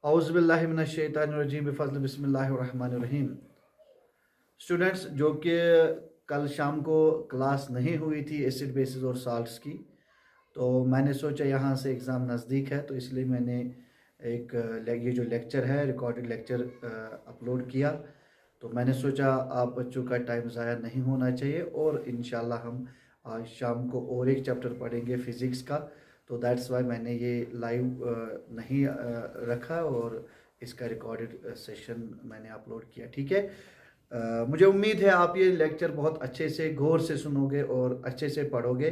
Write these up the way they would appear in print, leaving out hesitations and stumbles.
औज़ुबिल्लाहिमिनश्शैतानिर्रजीम बिफ़ज़्ल बिस्मिल्लाहिर्रहमानिर्रहीम। स्टूडेंट्स, जो कि कल शाम को क्लास नहीं हुई थी एसिड बेसिस और साल्ट्स की, तो मैंने सोचा यहाँ से एग्ज़ाम नज़दीक है तो इसलिए मैंने ये जो लेक्चर है रिकॉर्डेड लेक्चर अपलोड किया। तो मैंने सोचा आप बच्चों का टाइम ज़ाया नहीं होना चाहिए और इंशाल्लाह हम आज शाम को और एक चैप्टर पढ़ेंगे फ़िज़िक्स का। तो दैट्स वाई मैंने ये लाइव नहीं रखा और इसका रिकॉर्डेड सेशन मैंने अपलोड किया। ठीक है, मुझे उम्मीद है आप ये लेक्चर बहुत अच्छे से गौर से सुनोगे और अच्छे से पढ़ोगे,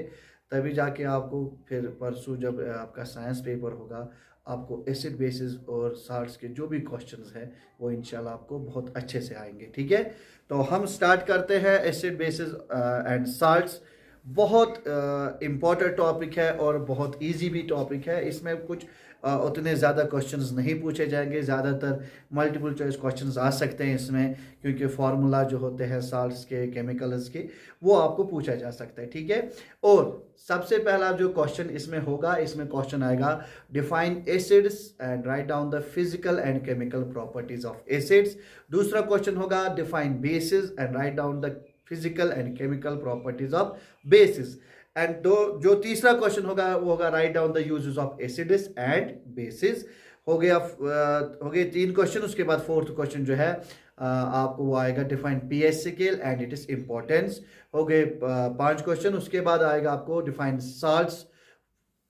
तभी जाके आपको फिर परसों जब आपका साइंस पेपर होगा आपको एसिड बेसिस और साल्ट्स के जो भी क्वेश्चंस हैं वो इंशाल्लाह आपको बहुत अच्छे से आएंगे। ठीक है, तो हम स्टार्ट करते हैं एसिड बेसिस एंड साल्ट्स। बहुत इम्पॉर्टेंट टॉपिक है और बहुत इजी भी टॉपिक है। इसमें कुछ उतने ज़्यादा क्वेश्चंस नहीं पूछे जाएंगे, ज़्यादातर मल्टीपल चॉइस क्वेश्चंस आ सकते हैं इसमें, क्योंकि फार्मूला जो होते हैं साल्ट्स के, केमिकल्स के, वो आपको पूछा जा सकता है। ठीक है, और सबसे पहला जो क्वेश्चन इसमें होगा, इसमें क्वेश्चन आएगा define acids and right down the physical and chemical properties of acids. दूसरा क्वेश्चन होगा define basis and right down the physical and chemical properties of basis. And जो तीसरा क्वेश्चन होगा वो होगा right down the uses of acids and basis. हो गए 3 question. उसके बाद फोर्थ क्वेश्चन जो है आपको वो आएगा define pH scale and it is importance. हो गए 5 क्वेश्चन। उसके बाद आएगा आपको डिफाइन साल्ट्स,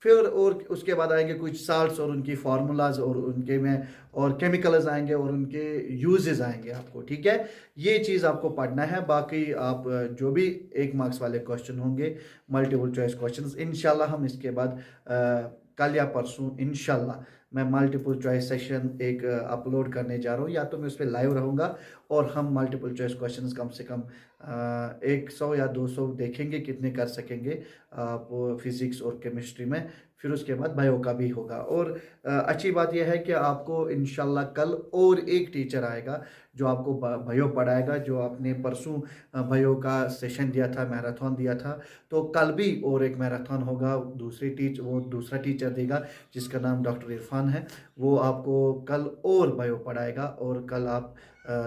फिर और उसके बाद आएंगे कुछ साल्ट्स और उनकी फार्मूलाज और उनके में और केमिकल्स आएंगे और उनके यूजेस आएंगे आपको। ठीक है, ये चीज़ आपको पढ़ना है। बाकी आप जो भी 1 मार्क्स वाले क्वेश्चन होंगे, मल्टीपल चॉइस क्वेश्चंस, इंशाल्लाह हम इसके बाद कल या परसों इंशाल्लाह मैं मल्टीपल चॉइस सेशन एक अपलोड करने जा रहा हूँ, या तो मैं उस पर लाइव रहूँगा और हम मल्टीपल चॉइस क्वेश्चंस कम से कम 100 या 200 देखेंगे कितने कर सकेंगे आप फिज़िक्स और केमिस्ट्री में। फिर उसके बाद बायो का भी होगा। और अच्छी बात यह है कि आपको इंशाल्लाह कल और एक टीचर आएगा जो आपको बायो पढ़ाएगा। जो आपने परसों बायो का सेशन दिया था, मैराथन दिया था, तो कल भी और एक मैराथन होगा। वो दूसरा टीचर देगा जिसका नाम डॉक्टर इरफान है। वो आपको कल और बायो पढ़ाएगा और कल आप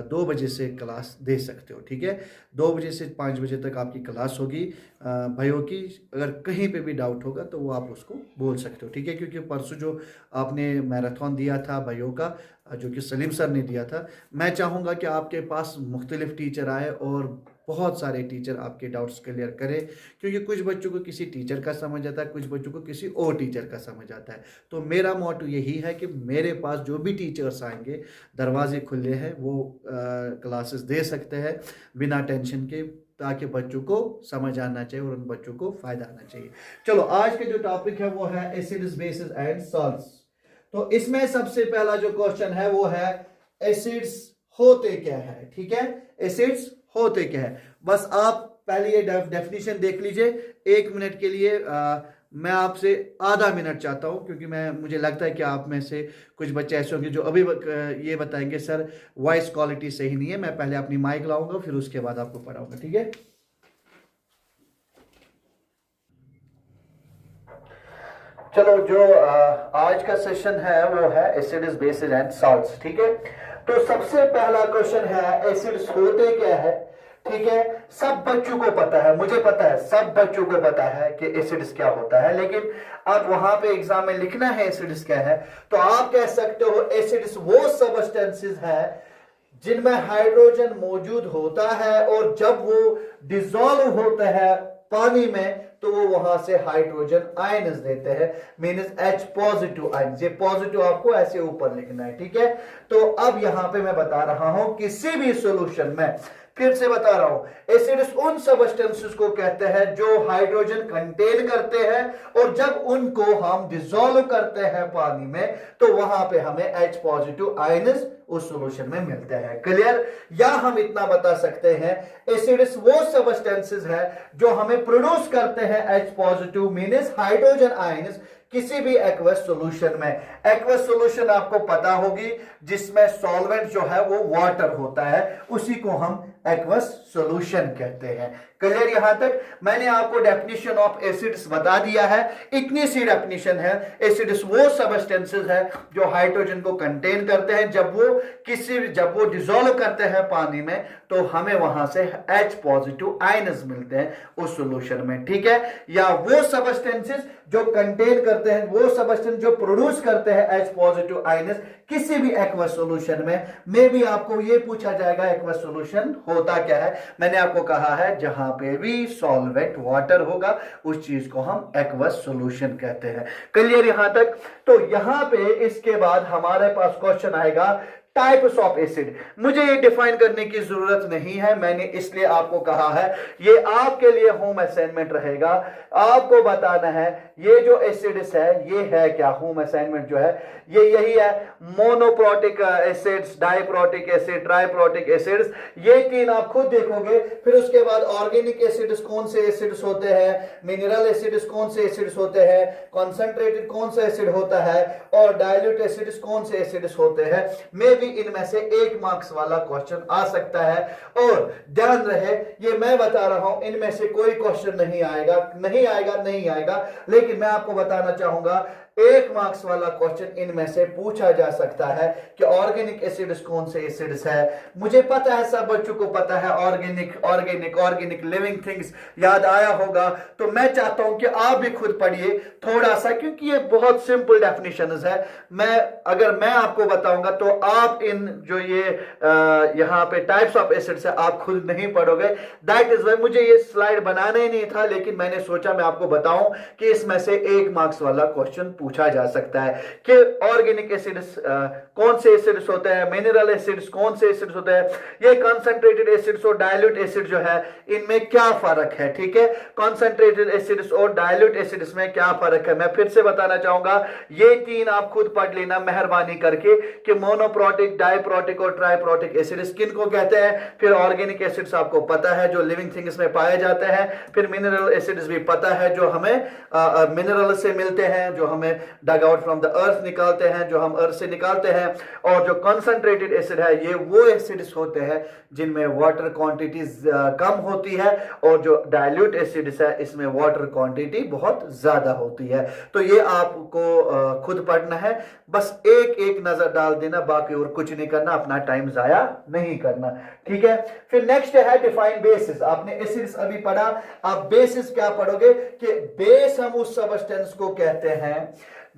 2 बजे से क्लास दे सकते हो। ठीक है, 2 बजे से 5 बजे तक आपकी क्लास होगी बायो की। अगर कहीं पे भी डाउट होगा तो वो आप उसको बोल सकते हो। ठीक है, क्योंकि परसों जो आपने मैराथन दिया था बायो का, जो कि सलीम सर ने दिया था, मैं चाहूँगा कि आपके पास मुख्तलिफ टीचर आए और बहुत सारे टीचर आपके डाउट्स क्लियर करें, क्योंकि कुछ बच्चों को किसी टीचर का समझ आता है, कुछ बच्चों को किसी और टीचर का समझ आता है। तो मेरा मोटो यही है कि मेरे पास जो भी टीचर्स आएंगे, दरवाजे खुले हैं, वो क्लासेस दे सकते हैं बिना टेंशन के, ताकि बच्चों को समझ आना चाहिए और उन बच्चों को फ़ायदा आना चाहिए। चलो, आज के जो टॉपिक है वो है एसिड्स, बेसिस एंड साल्ट्स। तो इसमें सबसे पहला जो क्वेश्चन है वो है एसिड्स होते क्या है। ठीक है, एसिड्स होते क्या है, बस आप पहले ये डेफिनेशन देख लीजिए 1 मिनट के लिए। मैं आपसे आधा मिनट चाहता हूं, क्योंकि मुझे लगता है कि आप में से कुछ बच्चे ऐसे होंगे जो अभी ये बताएंगे सर वॉइस क्वालिटी सही नहीं है। मैं पहले अपनी माइक लाऊंगा, फिर उसके बाद आपको पढ़ाऊंगा। ठीक है, चलो, जो आज का सेशन है वो है एसिड्स, बेसिस एंड साल्ट्स। ठीक है, तो सबसे पहला क्वेश्चन है एसिड्स होते क्या है। ठीक है, सब बच्चों को पता है, मुझे पता है, सब बच्चों को पता है कि एसिड्स क्या होता है, लेकिन अब वहां पे एग्जाम में लिखना है एसिड्स क्या है, तो आप कह सकते हो एसिड्स वो सब्सटेंसेस है जिनमें हाइड्रोजन मौजूद होता है और जब वो डिसॉल्व होता है पानी में तो वो वहां से हाइड्रोजन आयन्स देते हैं, मींस H पॉजिटिव आयन्स। ये पॉजिटिव आपको ऐसे ऊपर लिखना है। ठीक है, तो अब यहां पे मैं बता रहा हूं किसी भी सॉल्यूशन में, फिर से बता रहा हूं, एसिड्स उन सब्सटेंसेस को कहते हैं जो हाइड्रोजन कंटेन करते हैं और जब उनको हम डिसॉल्व करते हैं पानी में तो वहां पे हमें H पॉजिटिव आयन्स उस सॉल्यूशन में मिलते हैं। क्लियर? या हम इतना बता सकते हैं एसिड्स वो सब्सटेंसेस है जो हमें प्रोड्यूस करते हैं H positive means hydrogen ions किसी भी एक्वस सॉल्यूशन में। एक्वस सॉल्यूशन आपको पता होगी जिसमें सॉल्वेंट जो है वो वाटर होता है, उसी को हम एक्वस सॉल्यूशन कहते हैं। क्लियर? यहां तक मैंने आपको डेफिनेशन ऑफ एसिड्स बता दिया है। इतनी सी डेफिनेशन है। एसिड्स वो सबस्टेंसेस है जो हाइड्रोजन को कंटेन करते हैं। जब वो डिसॉल्व करते हैं पानी में तो हमें वहां से H पॉजिटिव आयन्स मिलते हैं उस सॉल्यूशन में। ठीक है? या वो सबस्टेंसेस जो कंटेन करते हैं, वो सबस्टेंस जो प्रोड्यूस करते हैं H पॉजिटिव आयन्स किसी भी एक्वस सॉल्यूशन में भी आपको ये पूछा जाएगा एक्वस सॉल्यूशन होता क्या है। मैंने आपको कहा है जहां पे भी सॉल्वेंट वाटर होगा उस चीज को हम एक्वस सॉल्यूशन कहते हैं। क्लियर यहां तक? तो यहां पे इसके बाद हमारे पास क्वेश्चन आएगा टाइप्स ऑफ एसिड। मुझे ये डिफाइन करने की जरूरत नहीं है, मैंने इसलिए आपको कहा है ये आपके लिए होम असाइनमेंट रहेगा। आपको बताना है ये जो एसिड्स है ये है क्या। होम असाइनमेंट जो है ये यही है, monoprotic acids, diprotic acid, triprotic acids, ये तीन आप खुद देखोगे। फिर उसके बाद ऑर्गेनिक एसिड्स कौन से एसिड्स होते हैं, मिनरल एसिड्स कौन से एसिड्स होते हैं, कॉन्सेंट्रेटेड कौन सा एसिड होता है और डाइल्यूट एसिड्स कौन से एसिड्स होते हैं। मे भी इनमें से 1 मार्क्स वाला क्वेश्चन आ सकता है। और ध्यान रहे ये मैं बता रहा हूं इनमें से कोई क्वेश्चन नहीं आएगा, लेकिन मैं आपको बताना चाहूंगा 1 मार्क्स वाला क्वेश्चन इनमें से पूछा जा सकता है कि ऑर्गेनिक एसिड्स कौन से एसिड्स है। मुझे पता है सब बच्चों को पता है ऑर्गेनिक लिविंग थिंग्स याद आया होगा। तो मैं चाहता हूं कि आप भी खुद पढ़िए थोड़ा सा, क्योंकि ये बहुत सिंपल डेफिनेशंस है। अगर मैं आपको बताऊंगा तो आप इन जो ये यहां पे टाइप्स ऑफ एसिड्स है आप खुद नहीं पढ़ोगे। दैट इज वाई मुझे ये स्लाइड बनाना ही नहीं था, लेकिन मैंने सोचा मैं आपको बताऊं कि इसमें से 1 मार्क्स वाला क्वेश्चन पूछा जा सकता है कि ऑर्गेनिक एसिड्स कौन से एसिड्स होते हैं, मिनरल एसिड्स कौन से एसिड्स होते हैं, ये कंसंट्रेटेड एसिड्स और डाइल्यूट एसिड जो है इनमें क्या फर्क है। ठीक है? कंसंट्रेटेड एसिड्स और डाइल्यूट एसिड्स में क्या फर्क है। मैं फिर से बताना चाहूंगा ये 3 आप खुद पढ़ लेना मेहरबानी करके कि मोनोप्रोटिक, डाइप्रोटिक और ट्राइप्रोटिक एसिड्स किनको कहते हैं। फिर ऑर्गेनिक एसिड्स आपको पता है जो लिविंग थिंग्स में पाए जाते हैं। फिर मिनरल एसिड्स भी पता है जो हमें मिनरल से मिलते हैं, जो हमें dug out from the earth निकालते हैं, जो हम अर्थ से निकालते हैं। और जो कंसंट्रेटेड एसिड है ये वो एसिड्स होते हैं जिनमें वाटर क्वांटिटीज कम होती है, और जो डाइल्यूट एसिड्स है इसमें वाटर क्वांटिटी बहुत ज्यादा होती है। तो ये आपको खुद पढ़ना है, बस एक नजर डाल देना, बाकी और कुछ नहीं करना, अपना टाइम जाया नहीं करना। ठीक है? फिर नेक्स्ट है डिफाइन बेसिस। आपने एसिड्स अभी पढ़ा, आप बेसिस क्या पढ़ोगे कि बेस हम उस सबस्टेंस को कहते हैं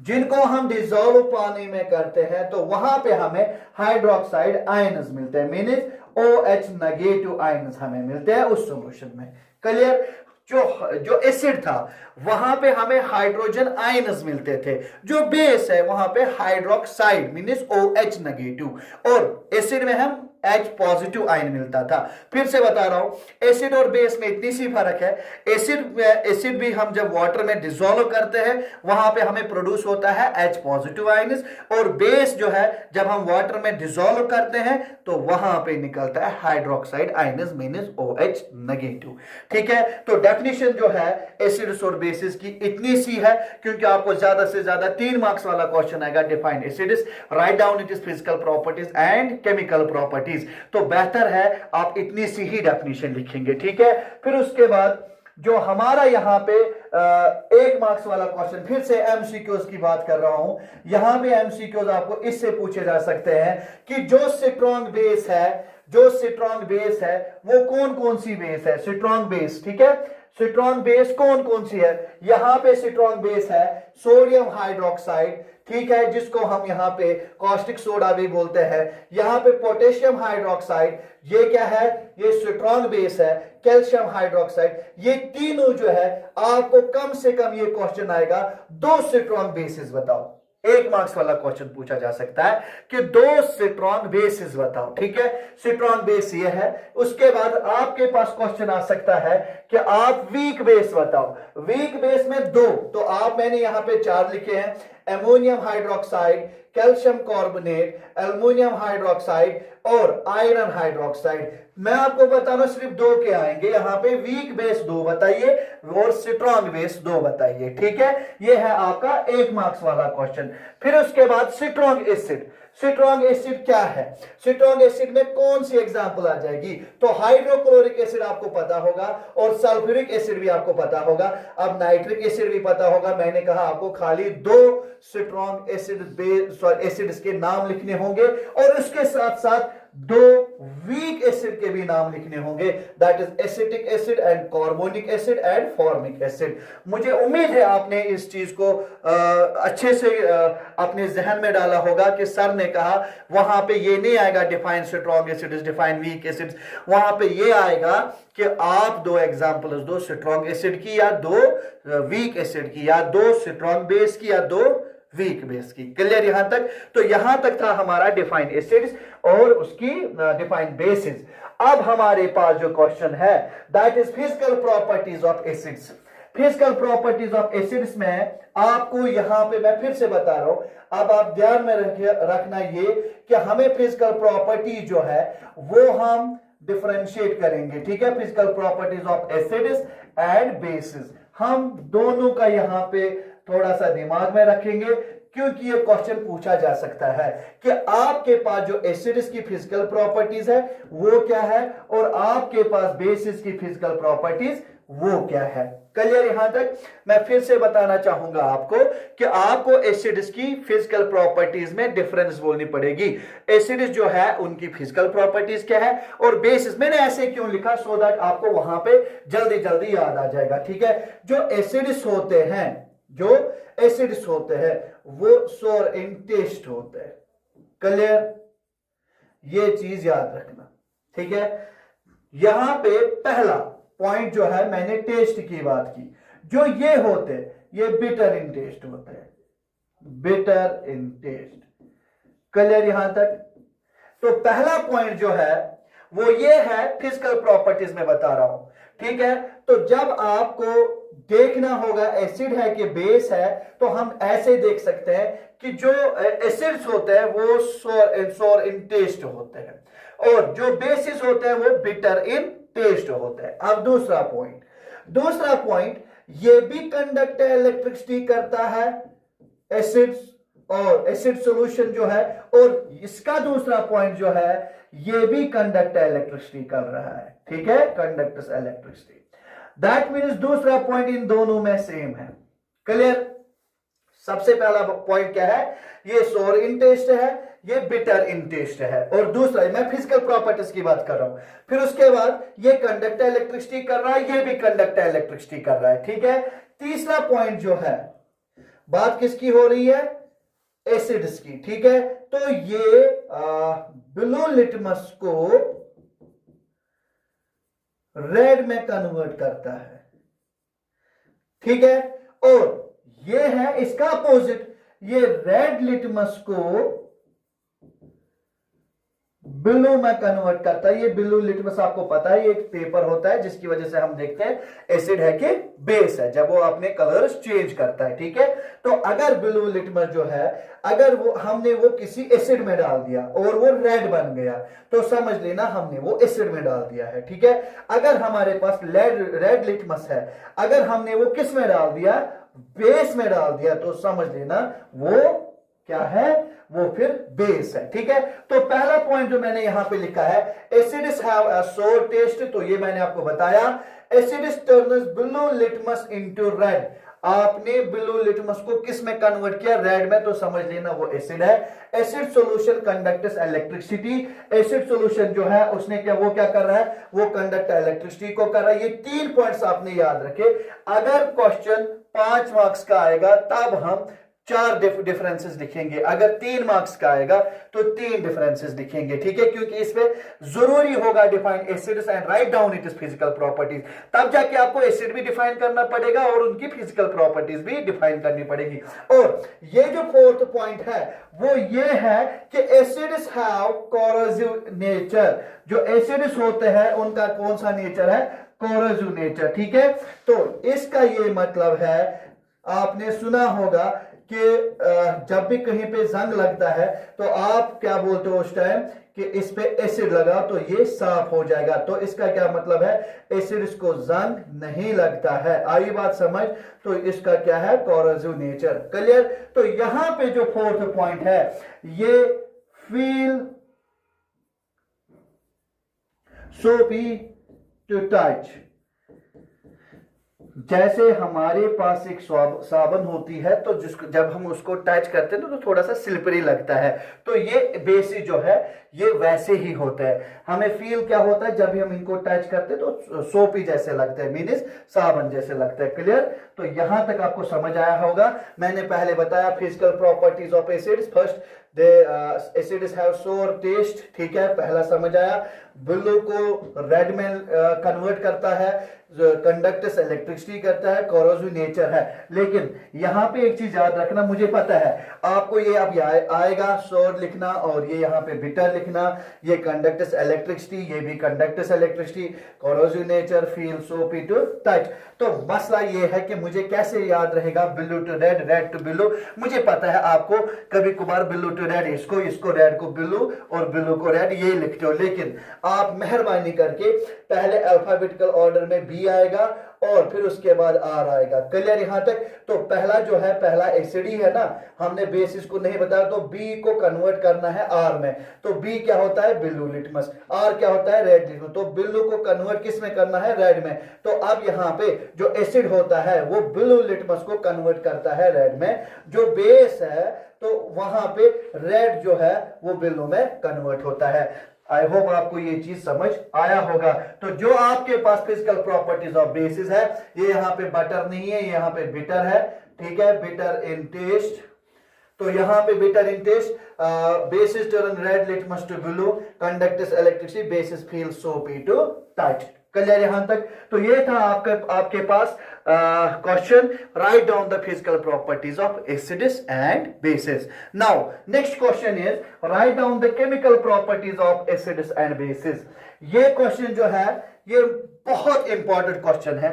जिनको हम डिसॉल्व पानी में करते हैं तो वहां पे हमें हाइड्रोक्साइड आयन्स मिलते हैं, मींस OH नेगेटिव आयन्स हमें मिलते हैं उस सॉल्यूशन में। क्लियर? जो एसिड था वहां पे हमें हाइड्रोजन आयन्स मिलते थे, जो बेस है वहां पे हाइड्रोक्साइड मींस OH नेगेटिव, और एसिड में हम H पॉजिटिव आयन मिलता था। फिर से बता रहा हूं एसिड और बेस में इतनी सी फर्क है। एसिड भी हम जब वाटर में डिसॉल्व करते हैं वहां पे हमें प्रोड्यूस होता है H पॉजिटिव आयन्स, और बेस जो है जब हम वाटर में डिसॉल्व करते हैं तो वहां पे निकलता है hydroxide ions means OH negative. ठीक है? तो डेफिनेशन जो है एसिड्स और बेसिस की इतनी सी है, क्योंकि आपको ज्यादा से ज्यादा 3 मार्क्स वाला क्वेश्चन आएगा define acids, write down it is physical properties and chemical properties. तो बेहतर है आप इतनी सी ही डेफिनेशन लिखेंगे। ठीक है? फिर उसके बाद जो हमारा यहां पे 1 मार्क्स वाला क्वेश्चन, फिर से एमसीक्यूज की बात कर रहा हूं, यहां पे एमसीक्यूज आपको इससे पूछे जा सकते हैं कि जो स्ट्रॉन्ग बेस है वो कौन सी बेस है। स्ट्रॉन्ग बेस, ठीक है? स्ट्रॉन्ग बेस कौन सी है। यहां पे स्ट्रॉन्ग बेस है सोडियम हाइड्रोक्साइड, ठीक है, जिसको हम यहां पे कॉस्टिक सोडा भी बोलते हैं। यहां पे पोटेशियम हाइड्रोक्साइड, ये क्या है, ये स्ट्रॉन्ग बेस है। कैल्शियम हाइड्रोक्साइड, ये तीनों जो है आपको कम से कम ये क्वेश्चन आएगा 2 स्ट्रॉन्ग बेसिस बताओ। 1 मार्क्स वाला क्वेश्चन पूछा जा सकता है कि 2 स्ट्रॉन्ग बेसिस बताओ। ठीक है? स्ट्रॉन्ग बेस ये है। उसके बाद आपके पास क्वेश्चन आ सकता है कि आप वीक बेस बताओ। वीक बेस में 2, तो मैंने यहां पे 4 लिखे हैं, ammonium hydroxide, calcium carbonate, aluminium hydroxide और आयरन हाइड्रोक्साइड। मैं आपको बता रहा हूं सिर्फ 2 के आएंगे यहां पे, वीक बेस 2 बताइए और स्ट्रॉन्ग बेस 2 बताइए, ठीक है। ये है आपका 1 मार्क्स वाला क्वेश्चन। फिर उसके बाद स्ट्रॉन्ग एसिड। स्ट्रॉन्ग एसिड क्या है? स्ट्रॉन्ग एसिड में कौन सी एग्जांपल आ जाएगी? तो हाइड्रोक्लोरिक एसिड आपको पता होगा और सल्फ्यूरिक एसिड भी आपको पता होगा। अब नाइट्रिक एसिड भी पता होगा। मैंने कहा आपको खाली 2 स्ट्रॉन्ग एसिड्स के नाम लिखने होंगे और उसके साथ साथ 2 वीक एसिड के भी नाम लिखने होंगे, that is acetic acid and carbonic acid and formic acid. मुझे उम्मीद है आपने इस चीज को अच्छे से अपने जहन में डाला होगा कि सर ने कहा वहां पे ये नहीं आएगा define strong acids, define weak acids, वहां पे ये आएगा कि आप 2 एग्जांपल्स दो स्ट्रॉन्ग एसिड की या 2 वीक एसिड की या 2 स्ट्रॉन्ग बेस की या 2 वीक बेस की। क्लियर यहां तक? तो यहां तक था हमारा डिफाइन एसिड्स और उसकी डिफाइन बेसिस। अब हमारे पास जो क्वेश्चन है that is physical properties of acids. Physical properties of acids में आपको यहां पे मैं फिर से बता रहा हूं, अब आप ध्यान में रखना ये कि हमें फिजिकल प्रॉपर्टी जो है वो हम डिफरेंशिएट करेंगे, ठीक है। Physical properties of acids and basis, हम दोनों का यहां पे थोड़ा सा दिमाग में रखेंगे क्योंकि ये क्वेश्चन पूछा जा सकता है कि आपके पास जो एसिड्स की फिजिकल प्रॉपर्टीज है वो क्या है और आपके पास बेसिस की फिजिकल प्रॉपर्टीज वो क्या है। क्लियर यहां तक? मैं फिर से बताना चाहूंगा आपको कि आपको एसिड्स की फिजिकल प्रॉपर्टीज में डिफरेंस बोलनी पड़ेगी। एसिड्स जो है उनकी फिजिकल प्रॉपर्टीज क्या है और बेसिस, मैंने ऐसे क्यों लिखा सो दैट आपको वहां पे जल्दी जल्दी याद आ जाएगा, ठीक है। जो एसिड्स होते हैं वो सोर इन टेस्ट होते हैं। क्लियर? ये चीज याद रखना, ठीक है। यहां पे पहला पॉइंट जो है मैंने टेस्ट की बात की, जो ये होते ये बिटर इन टेस्ट होते हैं, बिटर इन टेस्ट। क्लियर यहां तक? तो पहला पॉइंट जो है वो ये है फिजिकल प्रॉपर्टीज में बता रहा हूं, ठीक है। तो जब आपको देखना होगा एसिड है कि बेस है तो हम ऐसे देख सकते हैं कि जो एसिड्स होते हैं वो सोर इन टेस्ट होते हैं और जो बेसिस होते हैं वो बिटर इन टेस्ट होते हैं। अब दूसरा पॉइंट ये भी कंडक्ट इलेक्ट्रिसिटी करता है एसिड्स और एसिड सॉल्यूशन जो है, और इसका दूसरा पॉइंट जो है ये भी कंडक्ट इलेक्ट्रिसिटी कर रहा है, ठीक है, कंडक्टर्स इलेक्ट्रिसिटी। दैट मीन्स दूसरा पॉइंट इन दोनों में सेम है। क्लियर? सबसे पहला पॉइंट क्या है? ये सोर इन टेस्ट है, ये बिटर इन टेस्ट है, और दूसरा मैं फिजिकल प्रॉपर्टीज की बात कर रहा हूं। फिर उसके बाद ये कंडक्ट इलेक्ट्रिसिटी कर रहा है, ये भी कंडक्ट इलेक्ट्रिसिटी कर रहा है, ठीक है। तीसरा पॉइंट जो है बात किसकी हो रही है? एसिड्स की, ठीक है। तो ये ब्लू लिटमस को रेड में कन्वर्ट करता है, ठीक है। और ये है इसका अपोजिट, ये रेड लिटमस को ब्लू में कन्वर्ट करता है। ये ब्लू लिटमस आपको पता है ये एक पेपर होता है जिसकी वजह से हम देखते हैं एसिड है कि बेस है जब वो अपने कलर्स चेंज करता है, ठीक है। तो अगर ब्लू लिटमस जो है अगर वो हमने वो किसी एसिड में डाल दिया और वो रेड बन गया तो समझ लेना हमने वो एसिड में डाल दिया है, ठीक है। अगर हमारे पास रेड लिटमस है, अगर हमने वो किस में डाल दिया? बेस में डाल दिया, तो समझ लेना वो क्या है? वो फिर बेस है, ठीक है। तो पहला पॉइंट जो मैंने यहां पे लिखा है एसिड्स हैव अ सोर टेस्ट, तो ये मैंने आपको बताया। Acids turns blue litmus into red, आपने ब्लू लिटमस को किस में कन्वर्ट किया? रेड में, तो समझ लेना वो एसिड है। Acid solution conducts electricity, acid solution जो है उसने वो क्या कर रहा है? वो कंडक्ट इलेक्ट्रिसिटी को कर रहा है। ये 3 पॉइंट्स आपने याद रखे। अगर क्वेश्चन 5 मार्क्स का आएगा तब हम 4 डिफरेंसेस लिखेंगे, अगर 3 मार्क्स का आएगा तो 3 डिफरेंसेस लिखेंगे, ठीक है। क्योंकि इसमें जरूरी होगा define acids and write down it is physical properties, तब जाके आपको एसिड भी डिफाइन करना पड़ेगा और उनकी फिजिकल प्रॉपर्टीज भी डिफाइन करनी पड़ेगी। और ये जो 4th पॉइंट है वो ये है कि एसिड्स हैव कोरोसिव नेचर, जो एसिड्स होते हैं उनका कौन सा नेचर है? कोरोसिव नेचर, ठीक है। तो इसका ये मतलब है, आपने सुना होगा कि जब भी कहीं पे जंग लगता है तो आप क्या बोलते हो उस टाइम कि इस पे एसिड लगा तो ये साफ हो जाएगा। तो इसका क्या मतलब है, एसिड इसको जंग नहीं लगता है। आई बात समझ? तो इसका क्या है, कोरोसिव नेचर। क्लियर? तो यहां पे जो फोर्थ पॉइंट है ये फील सोपी टू टच। जैसे हमारे पास एक साबुन होती है तो जिसको जब हम उसको टच करते हैं तो थोड़ा सा स्लिपरी लगता है, तो ये बेसिस जो है ये वैसे ही होता है। हमें फील क्या होता है जब भी हम इनको टच करते हैं तो सोपी जैसे लगता है, मीन्स साबुन जैसे लगता है। क्लियर? तो यहां तक आपको समझ आया होगा। मैंने पहले बताया physical properties of acids. First acids have सोर टेस्ट, ठीक है, पहला समझ आया। ब्लू को रेड में कन्वर्ट करता है, कंडक्टर्स इलेक्ट्रिसिटी करता है, कोरोसिव नेचर है। लेकिन यहां पे एक चीज याद रखना, मुझे पता है आपको ये अब आएगा सोर लिखना और ये यहां पे बिटर लिखना, ये कंडक्टर्स इलेक्ट्रिसिटी, ये भी conductors electricity, corrosive nature, feel soapy to touch. तो मसला ये है कि मुझे कैसे याद रहेगा blue to red, red to blue. मुझे पता है आपको कभी कभार ब्लू टू रेड, इसको रेड को ब्लू और ब्लू को रेड ये लिखते हो, लेकिन आप मेहरबानी करके पहले अल्फाबेटिकल ऑर्डर में बी आएगा और फिर उसके बाद आर आएगा। क्लियर यहां तक? तो पहला जो है, पहला एसिड ही है ना, हमने बेसिस को नहीं बताया, तो बी को कन्वर्ट करना है आर में। तो बी क्या होता है, ब्लू लिटमस, आर क्या होता है, रेड लिटमस। तो ब्लू को कन्वर्ट किस में करना है, रेड में। तो अब यहां पे जो एसिड होता है वो ब्लू लिटमस को कन्वर्ट करता है रेड में, जो बेस है तो वहां पे रेड जो है वो ब्लू में कन्वर्ट होता है। आई होप आपको ये चीज समझ आया होगा। तो जो आपके पास फिजिकल प्रॉपर्टीज ऑफ बेसिस है, ये यहाँ पे बटर नहीं है, यहाँ पे बिटर है, ठीक है, बिटर इन टेस्ट। तो यहाँ पे bitter in taste, bases turn red litmus to blue, conductors electricity, bases feel soapy to touch. Clear यहां तक? तो ये था आपके पास question, write down the physical properties of acids and bases. Now next question is write down the chemical properties of acids and bases. ये question जो है ये बहुत इंपॉर्टेंट क्वेश्चन है।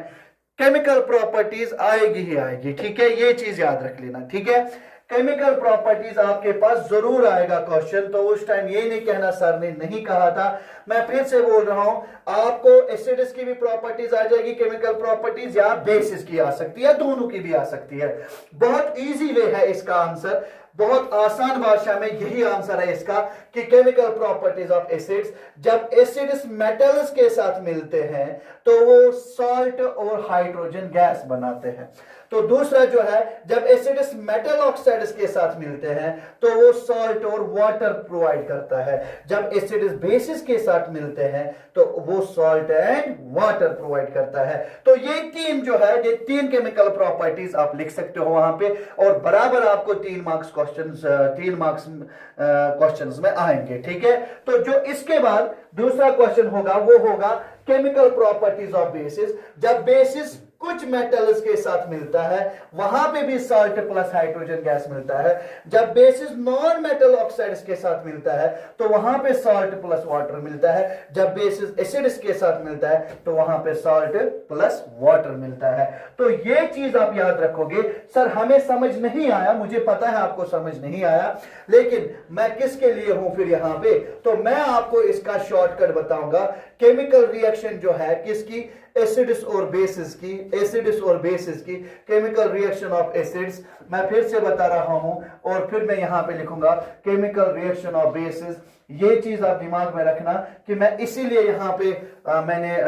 केमिकल प्रॉपर्टीज आएगी ही आएगी, ठीक है, ये चीज याद रख लेना, ठीक है। केमिकल प्रॉपर्टीज आपके पास जरूर आएगा क्वेश्चन, तो उस टाइम ये नहीं कहना सर ने नहीं कहा था। मैं फिर से बोल रहा हूं, आपको एसिड्स की भी प्रॉपर्टीज आ जाएगी, केमिकल प्रॉपर्टीज, या बेसिस की आ सकती है, दोनों की भी आ सकती है। बहुत इजी वे है इसका आंसर, बहुत आसान भाषा में यही आंसर है इसका कि केमिकल प्रॉपर्टीज ऑफ एसिड्स, जब एसिड्स मेटल्स के साथ मिलते हैं तो वो सॉल्ट और हाइड्रोजन गैस बनाते हैं। तो दूसरा जो है, जब एसिड्स मेटल ऑक्साइड्स के साथ मिलते हैं तो वो सॉल्ट और वाटर प्रोवाइड करता है। जब एसिड्स बेसिस के साथ मिलते हैं तो वो सॉल्ट एंड वाटर प्रोवाइड करता है। तो ये तीन जो है, ये तीन केमिकल प्रॉपर्टीज आप लिख सकते हो वहां पे, और बराबर आपको 3 मार्क्स क्वेश्चंस में आएंगे, ठीक है। तो जो इसके बाद दूसरा क्वेश्चन होगा वो होगा केमिकल प्रॉपर्टीज ऑफ बेसिस। जब बेसिस कुछ मेटल्स के साथ मिलता है वहां पे भी सॉल्ट प्लस हाइड्रोजन गैस मिलता है। जब बेसिस नॉन मेटल ऑक्साइड्स के साथ मिलता है तो वहां पे सॉल्ट प्लस वाटर मिलता है। जब बेसिस एसिड्स के साथ मिलता है तो वहां पे सॉल्ट प्लस वाटर मिलता है। तो ये चीज आप याद रखोगे। सर हमें समझ नहीं आया, मुझे पता है आपको समझ नहीं आया, लेकिन मैं किसके लिए हूं फिर यहां पे, तो मैं आपको इसका शॉर्टकट बताऊंगा। केमिकल रिएक्शन जो है किसकी, एसिड्स और बेसिस की, एसिड्स और बेसिस की, केमिकल रिएक्शन ऑफ एसिड्स। मैं फिर से बता रहा हूं और फिर मैं यहां पे लिखूंगा केमिकल रिएक्शन ऑफ बेसिस। ये चीज आप दिमाग में रखना कि मैं इसीलिए यहां पे मैंने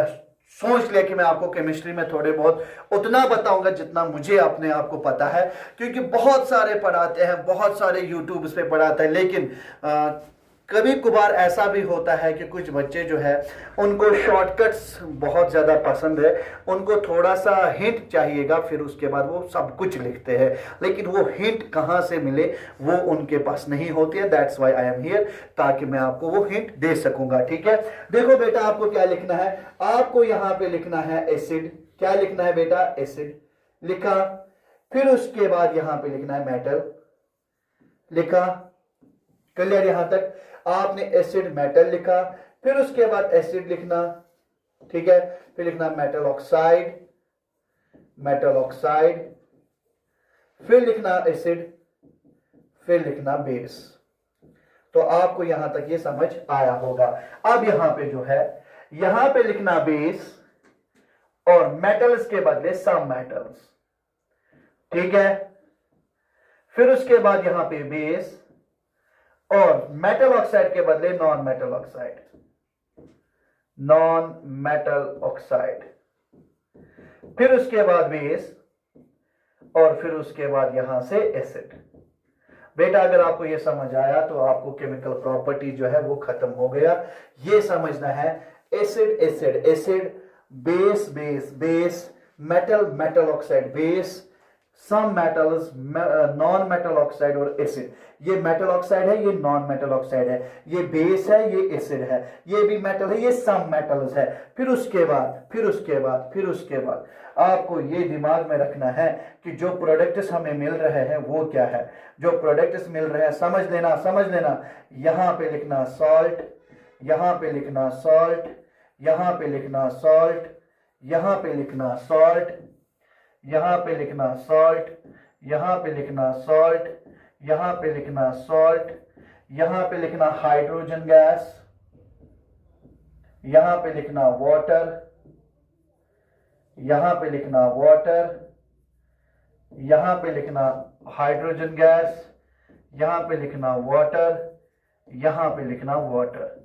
सोच लिया कि मैं आपको केमिस्ट्री में थोड़े बहुत उतना बताऊंगा जितना मुझे अपने आप को पता है, क्योंकि बहुत सारे पढ़ाते हैं, बहुत सारे यूट्यूब पे पढ़ाते हैं, लेकिन कभी कभार ऐसा भी होता है कि कुछ बच्चे जो है उनको शॉर्टकट्स बहुत ज़्यादा पसंद है, उनको थोड़ा सा हिंट चाहिएगा, फिर उसके बाद वो सब कुछ लिखते हैं, लेकिन वो हिंट कहाँ से मिले वो उनके पास नहीं होती है। That's why I am here, ताकि मैं आपको वो हिंट दे सकूंगा, ठीक है। देखो बेटा, आपको क्या लिखना है, आपको यहाँ पे लिखना है एसिड। क्या लिखना है बेटा, एसिड लिखा, फिर उसके बाद यहाँ पे लिखना है मेटल लिखा। क्लियर यहां तक? आपने एसिड मेटल लिखा, फिर उसके बाद एसिड लिखना, ठीक है, फिर लिखना मेटल ऑक्साइड, मेटल ऑक्साइड, फिर लिखना एसिड, फिर लिखना बेस। तो आपको यहां तक ये समझ आया होगा। अब यहां पे जो है, यहां पे लिखना बेस और मेटल्स के बदले सम मेटल्स, ठीक है। फिर उसके बाद यहां पे बेस और मेटल ऑक्साइड के बदले non metal oxide, non metal oxide. फिर उसके बाद बेस और फिर उसके बाद यहां से एसिड। बेटा अगर आपको यह समझ आया तो आपको केमिकल प्रॉपर्टी जो है वो खत्म हो गया। ये समझना है acid acid acid, base base base, metal metal oxide base, some metals non metal oxide और एसिड। ये मेटल ऑक्साइड है, ये नॉन मेटल ऑक्साइड है, ये बेस है, ये एसिड है, ये भी मेटल है, ये सम मेटल्स है। फिर उसके बाद आपको ये दिमाग में रखना है कि जो प्रोडक्ट्स हमें मिल रहे हैं वो क्या है। जो प्रोडक्ट्स मिल रहे हैं समझ लेना। यहां पे लिखना सॉल्ट, यहां पे लिखना सॉल्ट, यहां पे लिखना सॉल्ट, यहां पे लिखना सॉल्ट, यहां पे लिखना सॉल्ट, यहां पे लिखना सॉल्ट, यहां पे लिखना सॉल्ट, यहां पे लिखना हाइड्रोजन गैस, यहां पे लिखना वाटर, यहां पे लिखना वाटर, यहां पे लिखना हाइड्रोजन गैस, यहां पे लिखना वाटर, यहां पे लिखना वाटर।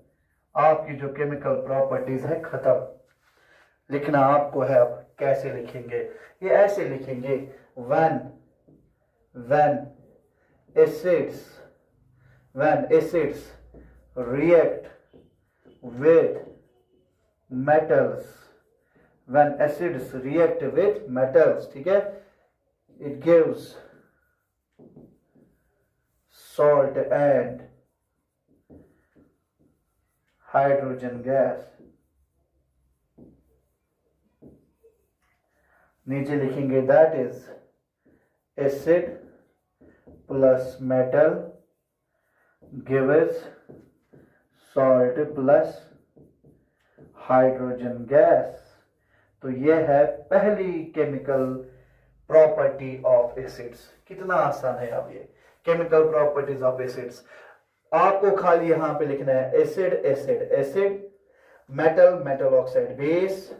आपकी जो केमिकल प्रॉपर्टीज है खत्म। लिखना आपको है अब कैसे लिखेंगे, ये ऐसे लिखेंगे when acids react with metals, when acids react with metals, ठीक है, it gives salt and hydrogen gas। नीचे लिखेंगे that is acid plus metal gives salt plus hydrogen gas. तो यह है पहली केमिकल प्रॉपर्टी ऑफ एसिड्स। कितना आसान है अब ये केमिकल प्रॉपर्टीज ऑफ एसिड्स। आपको खाली यहां पे लिखना है acid acid acid, metal metal oxide base,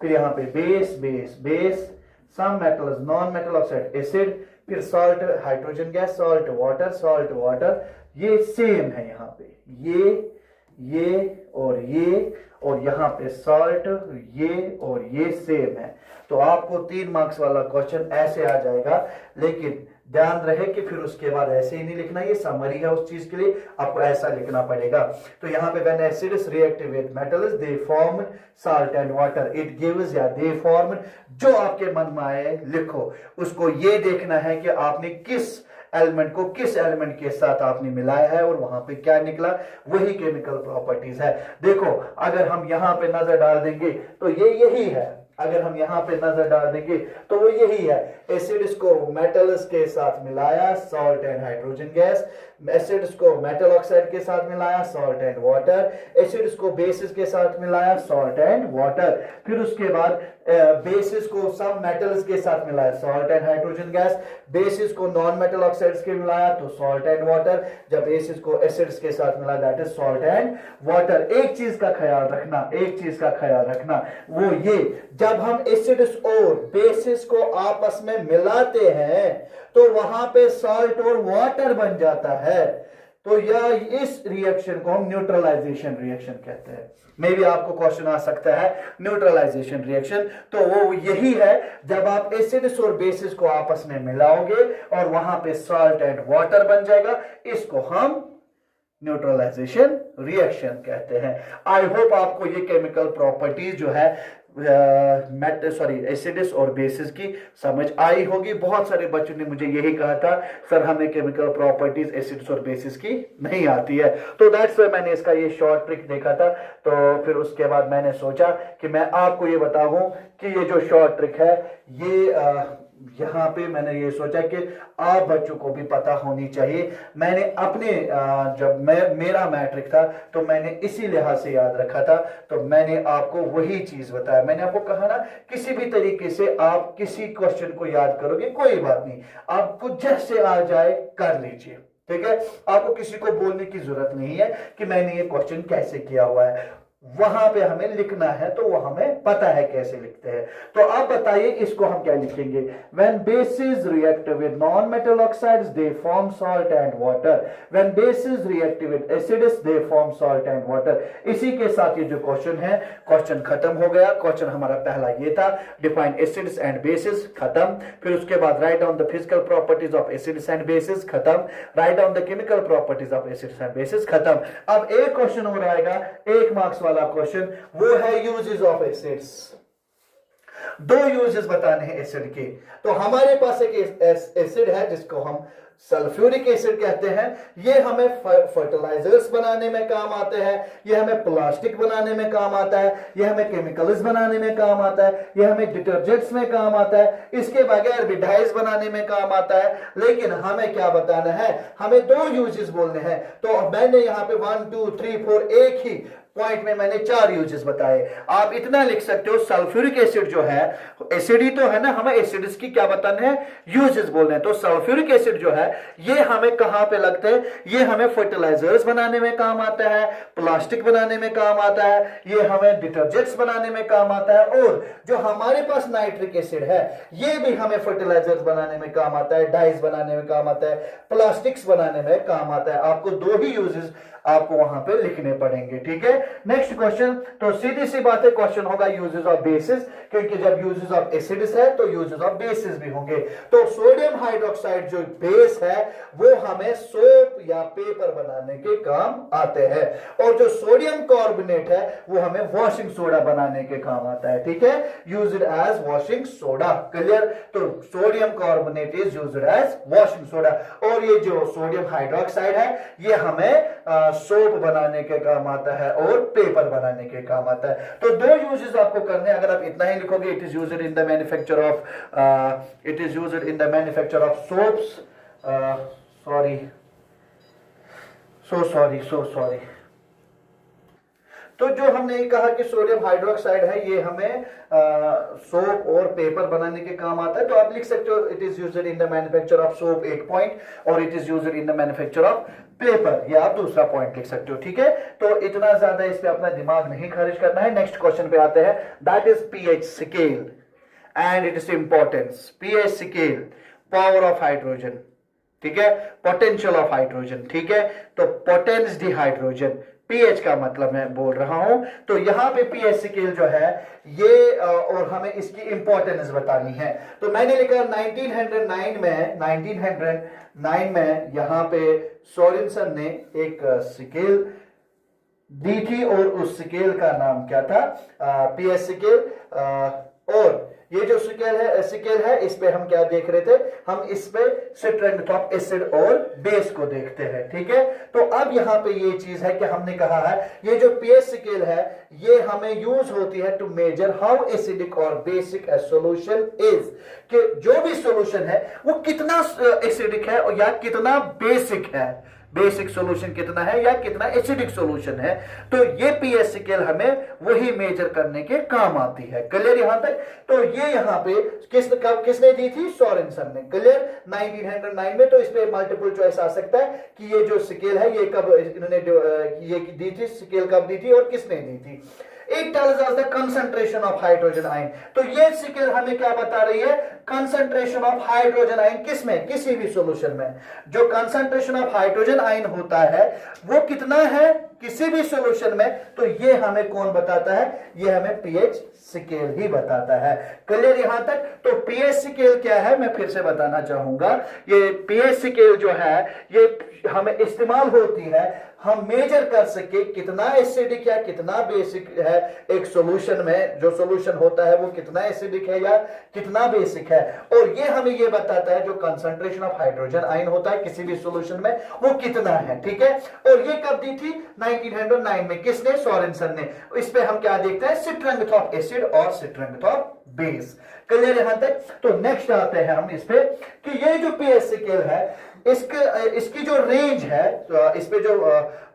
फिर यहां पे base base base, some metals non metal oxide acid, फिर salt hydrogen gas, salt water. ये सेम है यहां पे, ये और यहां पे सॉल्ट, ये और ये सेम है। तो आपको 3 मार्क्स वाला क्वेश्चन ऐसे आ जाएगा, लेकिन ध्यान रहे कि फिर उसके बाद ऐसे ही नहीं लिखना, ये समरी है उस चीज के लिए, आपको ऐसा लिखना पड़ेगा। तो यहाँ पे when acids react with metals they form salt and water, it gives या they form, जो आपके मन में आए लिखो। उसको ये देखना है कि आपने किस एलिमेंट को किस एलिमेंट के साथ आपने मिलाया है और वहां पे क्या निकला, वही केमिकल प्रॉपर्टीज है। देखो अगर हम यहां पे नजर डाल देंगे तो ये यही है, अगर हम यहां पे नजर डाल देंगे तो वो यही है। एसिड्स को मेटल्स के साथ मिलाया, salt and hydrogen gas, acids को मेटल ऑक्साइड के साथ मिलाया, सॉल्ट एंड वाटर, एसिड्स को बेसिस के साथ मिलाया, सॉल्ट एंड वाटर, फिर उसके बाद बेसिस को सब मेटल्स के साथ मिलाया, salt and hydrogen gas, basis को नॉन मेटल ऑक्साइड्स के मिलाया तो सॉल्ट एंड वाटर, जब बेसिस को एसिड्स के साथ मिलाया that is salt and water. एक चीज का ख्याल रखना, वो ये जब हम एसिड्स और बेसिस को आपस में मिलाते हैं तो वहां पे सॉल्ट और वाटर बन जाता है। तो यह इस रिएक्शन को हम न्यूट्रलाइजेशन रिएक्शन कहते हैं। मे भी आपको क्वेश्चन आ सकता है न्यूट्रलाइजेशन रिएक्शन, तो वो यही है जब आप एसिड्स और बेसिस को आपस में मिलाओगे और वहां पे सॉल्ट एंड वाटर बन जाएगा, इसको हम न्यूट्रलाइजेशन रिएक्शन कहते हैं। आई होप आपको ये केमिकल प्रॉपर्टीज जो है एसिड्स और बेसिस की समझ आई होगी। बहुत सारे बच्चों ने मुझे यही कहा था सर हमें केमिकल प्रॉपर्टीज एसिड्स और बेसिस की नहीं आती है, तो दैट्स व्हाई मैंने इसका ये शॉर्ट ट्रिक देखा था। तो फिर उसके बाद मैंने सोचा कि मैं आपको ये बताऊं कि ये जो शॉर्ट ट्रिक है ये यहाँ पे मैंने ये सोचा कि आप बच्चों को भी पता होनी चाहिए। मैंने अपने जब मेरा मैट्रिक था तो मैंने इसी लिहाज से याद रखा था, तो मैंने आपको वही चीज बताया। मैंने आपको कहा ना किसी भी तरीके से आप किसी क्वेश्चन को याद करोगे कोई बात नहीं, आपको जैसे आ जाए कर लीजिए, ठीक है, आपको किसी को बोलने की जरूरत नहीं है कि मैंने ये क्वेश्चन कैसे किया हुआ है, वहां पे हमें लिखना है तो वो हमें पता है कैसे लिखते हैं। तो आप बताइए इसको हम क्या लिखेंगे, when bases react with non-metal oxides they form salt and water, when bases react with acids they form salt and water। इसी के साथ ये जो क्वेश्चन है, क्वेश्चन खत्म हो गया। क्वेश्चन हमारा पहला ये था, डिफाइन एसिड्स एंड बेसिस, खत्म। फिर उसके बाद write down the physical properties of acids and bases, खत्म। Write down the chemical properties of acids and bases, खत्म। अब एक क्वेश्चन हो रहेगा 1 मार्क्स वाला क्वेश्चन, वो है यूजेस ऑफ एसिड्स। 2 यूजेस बताने हैं एसिड के। तो हमारे पास एक एसिड है जिसको हम सल्फ्यूरिक एसिड कहते हैं। ये हमें फर्टिलाइजर्स बनाने में काम आते हैं, ये हमें प्लास्टिक बनाने में काम आता है, ये हमें केमिकल्स बनाने में काम आता है, ये हमें डिटर्जेंट्स में काम आता है, इसके बगैर भी डाइज बनाने में काम आता है। लेकिन हमें क्या बताना है, हमें 2 यूजेस बोलने हैं। तो मैंने यहां पे 1 2 3 4 एक ही पॉइंट में मैंने 4 यूजेस बताए। आप इतना लिख सकते हो, सल्फ्यूरिक एसिड जो है, एसिड ही तो है ना, हमें एसिड्स की क्या बताना है, यूजेस बोलने हैं। तो सल्फ्यूरिक एसिड जो है ये हमें कहां पे लगते हैं, ये हमें फर्टिलाइजर्स बनाने में काम आता है, प्लास्टिक बनाने में काम आता है, ये हमें डिटर्जेंट्स बनाने में काम आता है। और जो हमारे पास नाइट्रिक एसिड है ये भी हमें फर्टिलाइजर्स बनाने में काम आता है, डाइज बनाने में काम आता है, प्लास्टिक्स बनाने में काम आता है। आपको 2 ही यूजेस आपको वहां पे लिखने पड़ेंगे, ठीक है। नेक्स्ट क्वेश्चन, तो सीधी सी बात है, क्वेश्चन होगा यूजेस ऑफ बेसिस, क्योंकि जब यूजेस ऑफ एसिड्स है तो यूजेस ऑफ बेसिस भी होंगे। तो सोडियम हाइड्रोक्साइड जो बेस है वो हमें सोप या पेपर बनाने के काम आते हैं, और जो सोडियम कार्बोनेट है वो हमें वॉशिंग सोडा बनाने के काम आता है, ठीक है, used as washing soda, clear. तो sodium carbonate is used as washing soda, और ये जो सोडियम हाइड्रोक्साइड है ये हमें सोप बनाने के काम आता है और पेपर बनाने के काम आता है। तो 2 यूजेस आपको करने, अगर आप इतना ही लिखोगे, it is used in the manufacture of soaps, sorry. तो जो हमने कहा कि सोडियम हाइड्रोक्साइड है ये हमें सोप और पेपर बनाने के काम आता है, तो आप लिख सकते हो it is used in the manufacture of soap, एक पॉइंट, और it is used in the manufacture of paper, या आप दूसरा पॉइंट लिख सकते हो, ठीक है। तो इतना ज्यादा इस पे अपना दिमाग नहीं खर्च करना है। नेक्स्ट क्वेश्चन पे आते हैं, that is pH scale and it is importance. PH scale, power of hydrogen, ठीक है, पोटेंशियल ऑफ हाइड्रोजन, ठीक है। तो पोटेंस डी हाइड्रोजन, पीएच का मतलब मैं बोल रहा हूं। तो यहां पे पीएच स्केल जो है ये, और हमें इसकी इंपॉर्टेंस बतानी है। तो मैंने लिखा 1909 में यहां पे सोरेनसन ने एक स्केल दी थी, और उस स्केल का नाम क्या था, पीएच स्केल। और ये जो स्केल है इस पे हम क्या देख रहे थे, हम इस पे स्ट्रेंथ ऑफ एसिड और बेस को देखते हैं, ठीक है। तो अब यहाँ पे ये चीज है कि हमने कहा है ये जो पीएच स्केल है ये हमें यूज होती है टू मेजर हाउ एसिडिक और बेसिक ए सॉल्यूशन इज, कि जो भी सॉल्यूशन है वो कितना एसिडिक है और या कितना बेसिक है, बेसिक सॉल्यूशन कितना है या कितना एसिडिक सॉल्यूशन है। तो ये पीएच स्केल हमें वही मेजर करने के काम आती है, क्लियर यहां तक। तो ये यहां पे किसने दी थी, सोरेनसन ने, क्लियर, 1909 में। तो इस पे मल्टीपल चॉइस आ सकता है कि ये जो स्केल है ये कब इन्होंने ये दी थी, स्केल कब दी थी और किसने दी थी। It tells us the concentration of hydrogen ion। तो ये स्केल हमें क्या बता रही है, कंसंट्रेशन ऑफ हाइड्रोजन आयन किसमें, किसी भी सॉल्यूशन में जो कंसंट्रेशन ऑफ हाइड्रोजन आयन होता है वो कितना है किसी भी सॉल्यूशन में। तो ये हमें कौन बताता है, ये हमें पीएच स्केल ही बताता है, क्लियर यहां तक। तो पीएच स्केल क्या है मैं फिर से बताना चाहूंगा। ये पीएच स्केल जो है ये हमें इस्तेमाल होती है हम मेजर कर सके कितना एसिडिक या कितना बेसिक है एक सॉल्यूशन में, जो सॉल्यूशन होता है वो कितना एसिडिक है या कितना बेसिक है। और ये हमें ये बताता है जो कंसंट्रेशन ऑफ हाइड्रोजन आयन होता है किसी भी सॉल्यूशन में वो कितना है, ठीक है। और ये कब दी थी, 1909 में, किसने, सोरेनसन ने। इस पे हम क्या देखते हैं, स्ट्रेंथ ऑफ एसिड और स्ट्रेंथ ऑफ बेस, क्लियर यहां तक। तो नेक्स्ट आते हैं हम इस पे कि ये जो पीएच स्केल है इसकी जो रेंज है, इस पे जो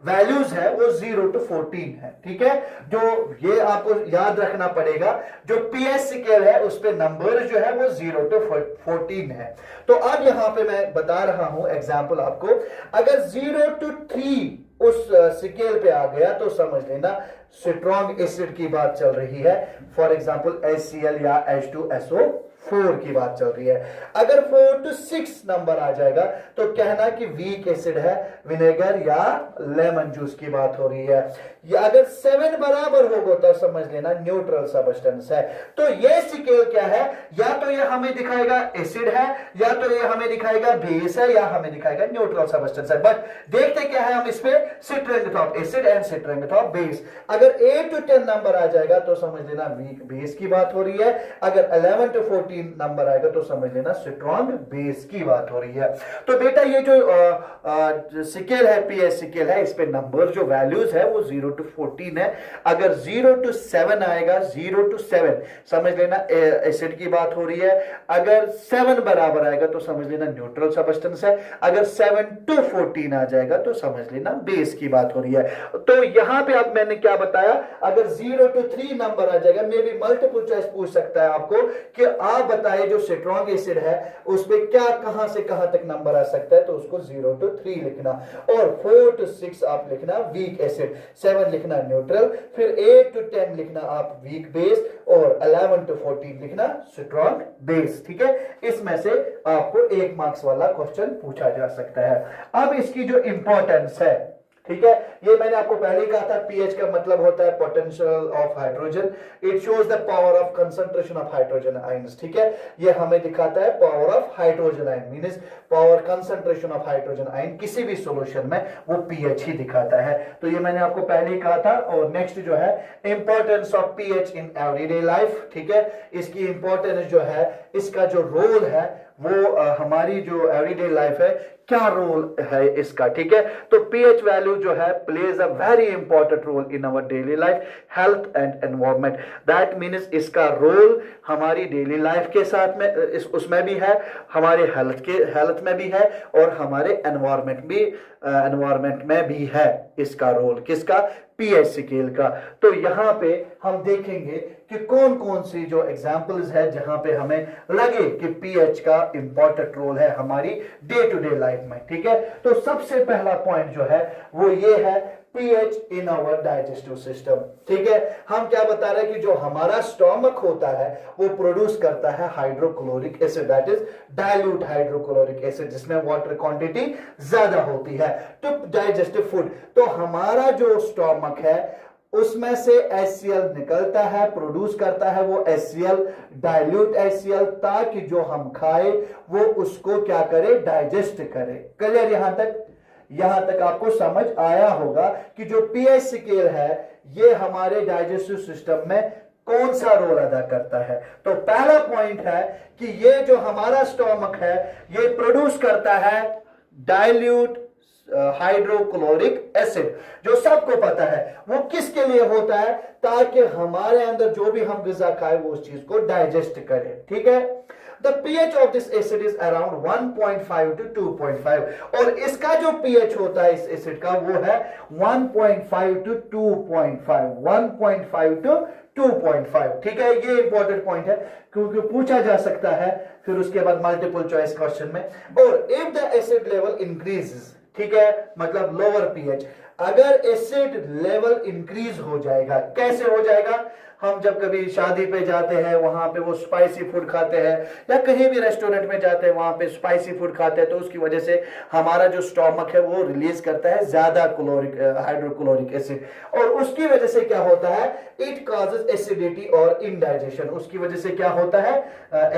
वैल्यूज है वो 0 to 14 है, ठीक है। जो ये आपको याद रखना पड़ेगा, जो पीएच स्केल है उस पे नंबर जो है वो 0 to 14 है। तो अब यहां पे मैं बता रहा हूं एग्जांपल आपको, अगर 0 to 3 उस स्केल पे आ गया तो समझ लेना स्ट्रॉन्ग एसिड की बात चल रही है। फॉर एग्जांपल HCl या H2SO4 की बात चल रही है। अगर 4 to 6 नंबर आ जाएगा तो कहना कि वीक एसिड है, विनेगर या लेमन जूस की बात हो रही है। या अगर 7 बराबर होगा तो समझ लेना न्यूट्रल सब्सटेंस है। तो ये स्केल क्या है, या तो ये हमें दिखाएगा एसिड है, या तो ये हमें दिखाएगा बेस है, या हमें दिखाएगा न्यूट्रल सब्सटेंस है। बट देखते क्या है हम इस पे, strength of acid and strength of base. अगर 8 to 10 नंबर आ जाएगा तो समझ लेना वीक बेस की बात हो रही है। अगर 11 to 14 नंबर आएगा तो समझ लेना स्ट्रॉन्ग बेस की बात हो रही है। तो बेटा ये जो स्केल है, पीएच स्केल है, इस पे नंबर जो वैल्यूज है वो 0 to 14 है। अगर 0 to 7 आएगा, 0 to 7 समझ लेना एसिड की बात हो रही है। अगर 7 बराबर आएगा तो समझ लेना न्यूट्रल सब्सटेंस है। अगर 7 to 14 आ जाएगा तो समझ लेना बेस की बात हो रही है। तो यहां पे अब मैंने क्या बताया, अगर 0 to 3 नंबर आ जाएगा, मे बी मल्टीपल चॉइस पूछ सकता है आपको कि आप बताइए जो स्ट्रॉन्ग एसिड है उस पे क्या कहां से कहां तक नंबर आ सकता है, तो उसको 0 to 3 लिखना, और 4 to 6 आप लिखना वीक एसिड, 7 लिखना न्यूट्रल, फिर 8 to 10 लिखना आप वीक बेस, और 11 to 14 लिखना स्ट्रॉन्ग बेस, ठीक है। इसमें से आपको 1 मार्क्स वाला क्वेश्चन पूछा जा सकता है। अब इसकी जो इंपॉर्टेंस है, ठीक है, ये मैंने आपको पहले ही कहा था, पीएच का मतलब होता है potential of hydrogen, it shows the power of concentration of hydrogen ions, ठीक है। ये हमें दिखाता है power of hydrogen ion, means power concentration of hydrogen ion किसी भी सॉल्यूशन में वो पीएच ही दिखाता है। तो ये मैंने आपको पहले ही कहा था। और नेक्स्ट जो है importance of pH in everyday life, ठीक है। इसकी इंपॉर्टेंस जो है, इसका जो रोल है वो हमारी जो एवरीडे लाइफ है, क्या रोल है इसका, ठीक है। तो पीएच वैल्यू जो है plays a very important role in our daily life, health and environment. That means इसका रोल हमारी डेली लाइफ के साथ में उसमें भी है, हमारे हेल्थ में भी है, और हमारे एनवायरनमेंट में भी है इसका रोल, किसका, पीएच स्केल का। तो यहां पे हम देखेंगे कि कौन कौन सी जो एग्जांपल्स है जहां पे हमें लगे कि पीएच का इंपॉर्टेंट रोल है हमारी डे टू डे लाइफ में, ठीक है। तो सबसे पहला पॉइंट जो है वो ये है, pH in our digestive system, ठीक है। हम क्या बता रहे हैं कि जो हमारा स्टोमक होता है वो प्रोड्यूस करता है hydrochloric acid, that is dilute hydrochloric acid, जिसमें वाटर क्वांटिटी ज्यादा होती है टू डाइजेस्टिव फूड। तो हमारा जो स्टोमक है उसमें से HCl निकलता है, प्रोड्यूस करता है वो HCl, डाइल्यूट HCl, ताकि जो हम खाए वो उसको क्या करे, डाइजेस्ट करे। क्लियर यहां तक आपको समझ आया होगा कि जो पीएच स्केल है ये हमारे डाइजेस्टिव सिस्टम में कौन सा रोल अदा करता है। तो पहला पॉइंट है कि ये जो हमारा स्टोमक है ये प्रोड्यूस करता है डाइल्यूट हाइड्रोक्लोरिक एसिड, जो सबको पता है वो किसके लिए होता है, ताकि हमारे अंदर जो भी हम गिजा खाए वो उस चीज को डाइजेस्ट करे, ठीक है। The pH of this acid is around 1.5 to 2.5, और इसका जो pH होता है इस एसिड का वो है 1.5 to 2.5, 1.5 to 2.5, ठीक है। ये इंपॉर्टेंट पॉइंट है क्योंकि पूछा जा सकता है फिर उसके बाद मल्टीपल चॉइस क्वेश्चन में। और if the acid level increases, ठीक है, मतलब लोअर पीएच, अगर एसिड लेवल इंक्रीज हो जाएगा, कैसे हो जाएगा, हम जब कभी शादी पे जाते हैं वहां पे वो स्पाइसी फूड खाते हैं, या कहीं भी रेस्टोरेंट में जाते हैं वहां पे स्पाइसी फूड खाते हैं, तो उसकी वजह से हमारा जो स्टोमक है वो रिलीज करता है ज्यादा हाइड्रोक्लोरिक एसिड, और उसकी वजह से क्या होता है, इट कॉजेस एसिडिटी और इनडाइजेशन। उसकी वजह से क्या होता है,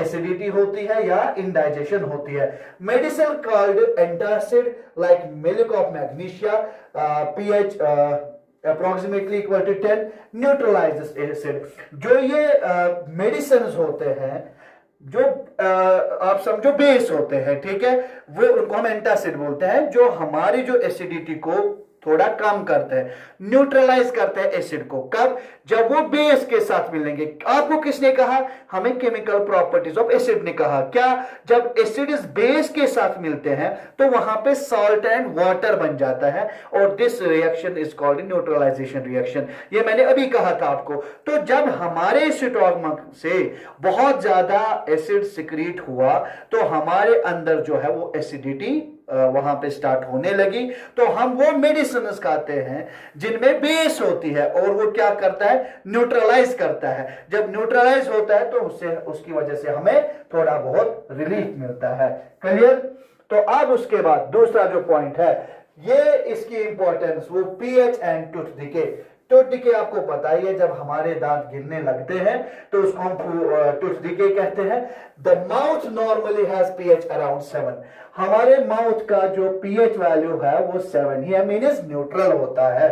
एसिडिटी होती है या इनडाइजेशन होती है। Medicine called antacid like milk of magnesia, pH approximately equal to 10 neutralizes acid। जो ये मेडिसिन होते हैं जो आप समझो बेस होते हैं, ठीक है, वो उनको हम एंटासिड बोलते हैं, जो हमारी जो एसिडिटी को थोड़ा कम करते हैं, न्यूट्रलाइज करते हैं एसिड को। कब? जब वो बेस के साथ मिलेंगे। आपको किसने कहा? हमें केमिकल प्रॉपर्टीज ऑफ एसिड ने कहा। क्या? जब एसिड इस बेस के साथ मिलते हैं तो वहां पे सॉल्ट एंड वाटर बन जाता है, और this reaction is called neutralisation reaction. ये मैंने अभी कहा था आपको। तो जब हमारे स्टोमक से बहुत ज्यादा एसिड सिक्रीट हुआ तो हमारे अंदर जो है वो एसिडिटी वहां पे स्टार्ट होने लगी। तो हम वो मेडिसिन खाते हैं जिनमें बेस होती है, और वो क्या करता है? न्यूट्रलाइज करता है। जब न्यूट्रलाइज होता है तो उससे उसकी वजह से हमें थोड़ा बहुत रिलीफ मिलता है। क्लियर? तो अब उसके बाद दूसरा जो पॉइंट है, ये इसकी इंपॉर्टेंस, वो pH and tooth decay. Tooth decay आपको पता ही है, जब हमारे दांत गिरने लगते हैं तो उसको हम टूथ डिके कहते हैं। The mouth normally has pH around 7। हमारे माउथ का जो पीएच वैल्यू है वो 7 ही है, मींस न्यूट्रल होता है।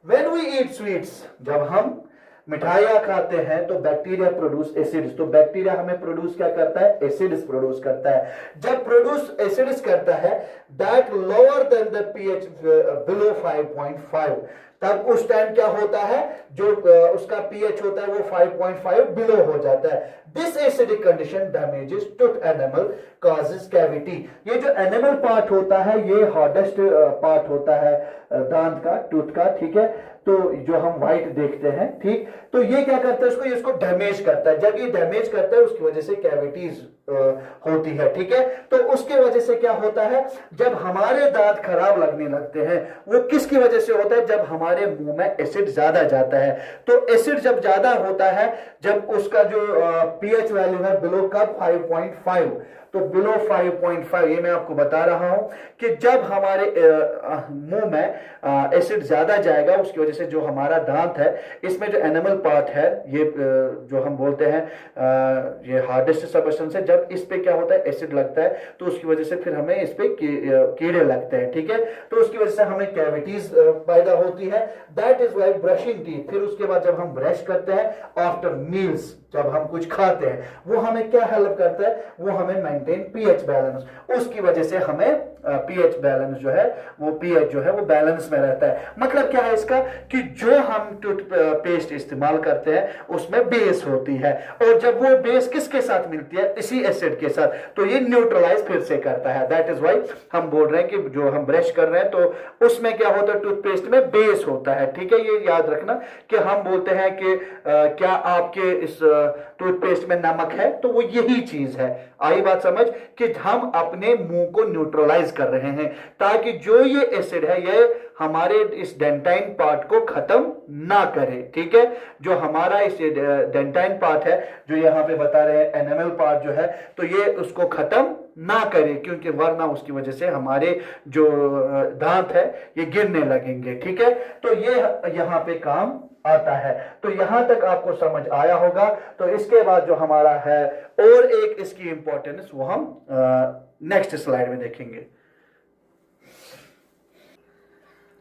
व्हेन वी ईट स्वीट्स, जब हम मिठाइयां खाते हैं तो बैक्टीरिया प्रोड्यूस एसिड्स। तो बैक्टीरिया हमें प्रोड्यूस क्या करता है? एसिड्स प्रोड्यूस करता है। जब प्रोड्यूस एसिड्स करता है that lower than the pH below 5.5, तब उस टाइम क्या होता है? जो उसका पीएच होता है वो 5.5 बिलो हो जाता है। This acidic condition damages tooth animal, causes cavity. ये जो एनिमल पार्ट होता है ये हार्डेस्ट पार्ट होता है दांत का, टूथ का, ठीक है। तो जो हम व्हाइट देखते हैं, ठीक, तो ये क्या करता है? इसको डैमेज करता है। जब ये डैमेज करता है उसकी वजह से कैविटीज होती है, ठीक है। तो उसके वजह से क्या होता है? जब हमारे दांत खराब लगने लगते हैं, वो किसकी वजह से होता है? जब हमारे मुंह में एसिड ज्यादा जाता है। तो एसिड जब ज्यादा होता है, जब उसका जो पीएच वैल्यू है बिलो कब? 5.5। तो बिलो 5.5, ये मैं आपको बता रहा हूं कि जब हमारे मुंह में एसिड ज्यादा जाएगा, उसकी वजह से जो हमारा दांत है, इसमें जो एनिमल पार्ट है, ये जो हम बोलते हैं ये हार्डेस्ट सबस्टेंस है, जब इस पे क्या होता है? एसिड लगता है, तो उसकी वजह से फिर हमें इस पे कीड़े लगते हैं, ठीक है। तो उसकी वजह से हमें कैविटीज पैदा होती है। That is why brushing teeth, फिर उसके बाद जब हम ब्रश करते हैं आफ्टर मील्स, जब हम कुछ खाते हैं, वो हमें क्या हेल्प करता है? वो हमें मेंटेन पीएच बैलेंस। उसकी वजह से हमें पीएच बैलेंस जो है, वो पीएच जो है वो बैलेंस में रहता है। मतलब क्या है इसका? कि जो हम टूथपेस्ट इस्तेमाल करते हैं उसमें बेस होती है, और जब वो बेस किसके साथ मिलती है? इसी एसिड के साथ, तो ये न्यूट्रलाइज फिर से करता है। दैट इज वाई हम बोल रहे हैं कि जो हम ब्रश कर रहे हैं तो उसमें क्या होता है? टूथपेस्ट में बेस होता है, ठीक है। ये याद रखना कि हम बोलते हैं कि क्या आपके इस टूथपेस्ट में नमक है, तो वो यही चीज है। आई बात समझ? कि हम अपने मुंह को न्यूट्रलाइज कर रहे हैं ताकि जो ये एसिड है ये हमारे इस डेंटाइन पार्ट को खत्म ना करे, ठीक है। जो हमारा इस डेंटाइन पार्ट है, जो यहाँ पे बता रहे हैं एनिमल पार्ट जो है, तो ये उसको खत्म ना करे, क्योंकि वरना उसकी वजह से हमारे जो दांत है ये गिरने लगेंगे, ठीक है। तो ये यहाँ पे काम आता है। तो यहां तक आपको समझ आया होगा। तो इसके बाद जो हमारा है और एक इसकी इंपॉर्टेंस, वो हम नेक्स्ट स्लाइड में देखेंगे।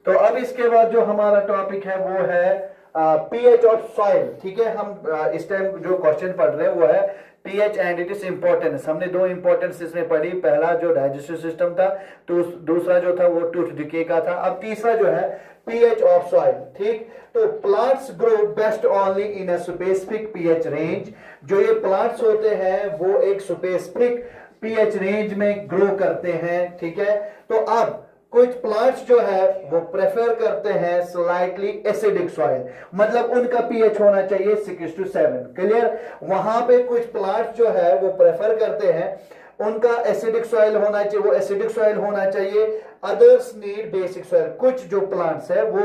तो अब इसके बाद जो हमारा टॉपिक है वो है पीएच ऑफ सॉइल, ठीक है। हम इस टाइम जो क्वेश्चन पढ़ रहे हैं वो है pH and it is importance. हमने दो इंपॉर्टेंस इसमें पढ़ी, पहला जो डाइजेस्टिव सिस्टम था, तो दूसरा जो था वो टूथ डिके का था। अब तीसरा जो है पीएच ऑफ सॉइल, ठीक। तो plants grow best only in a specific pH range. जो ये प्लांट्स होते हैं वो एक स्पेसिफिक पीएच रेंज में ग्रो करते हैं, ठीक है। तो अब कुछ प्लांट्स जो है वो प्रेफर करते हैं स्लाइटली एसिडिक सॉइल, मतलब उनका पीएच होना चाहिए 6 to 7। क्लियर? वहां पे कुछ प्लांट्स जो है वो प्रेफर करते हैं उनका एसिडिक सॉइल होना चाहिए, वो एसिडिक सॉइल होना चाहिए। अदर्स नीड बेसिक सॉइल, कुछ जो प्लांट्स है वो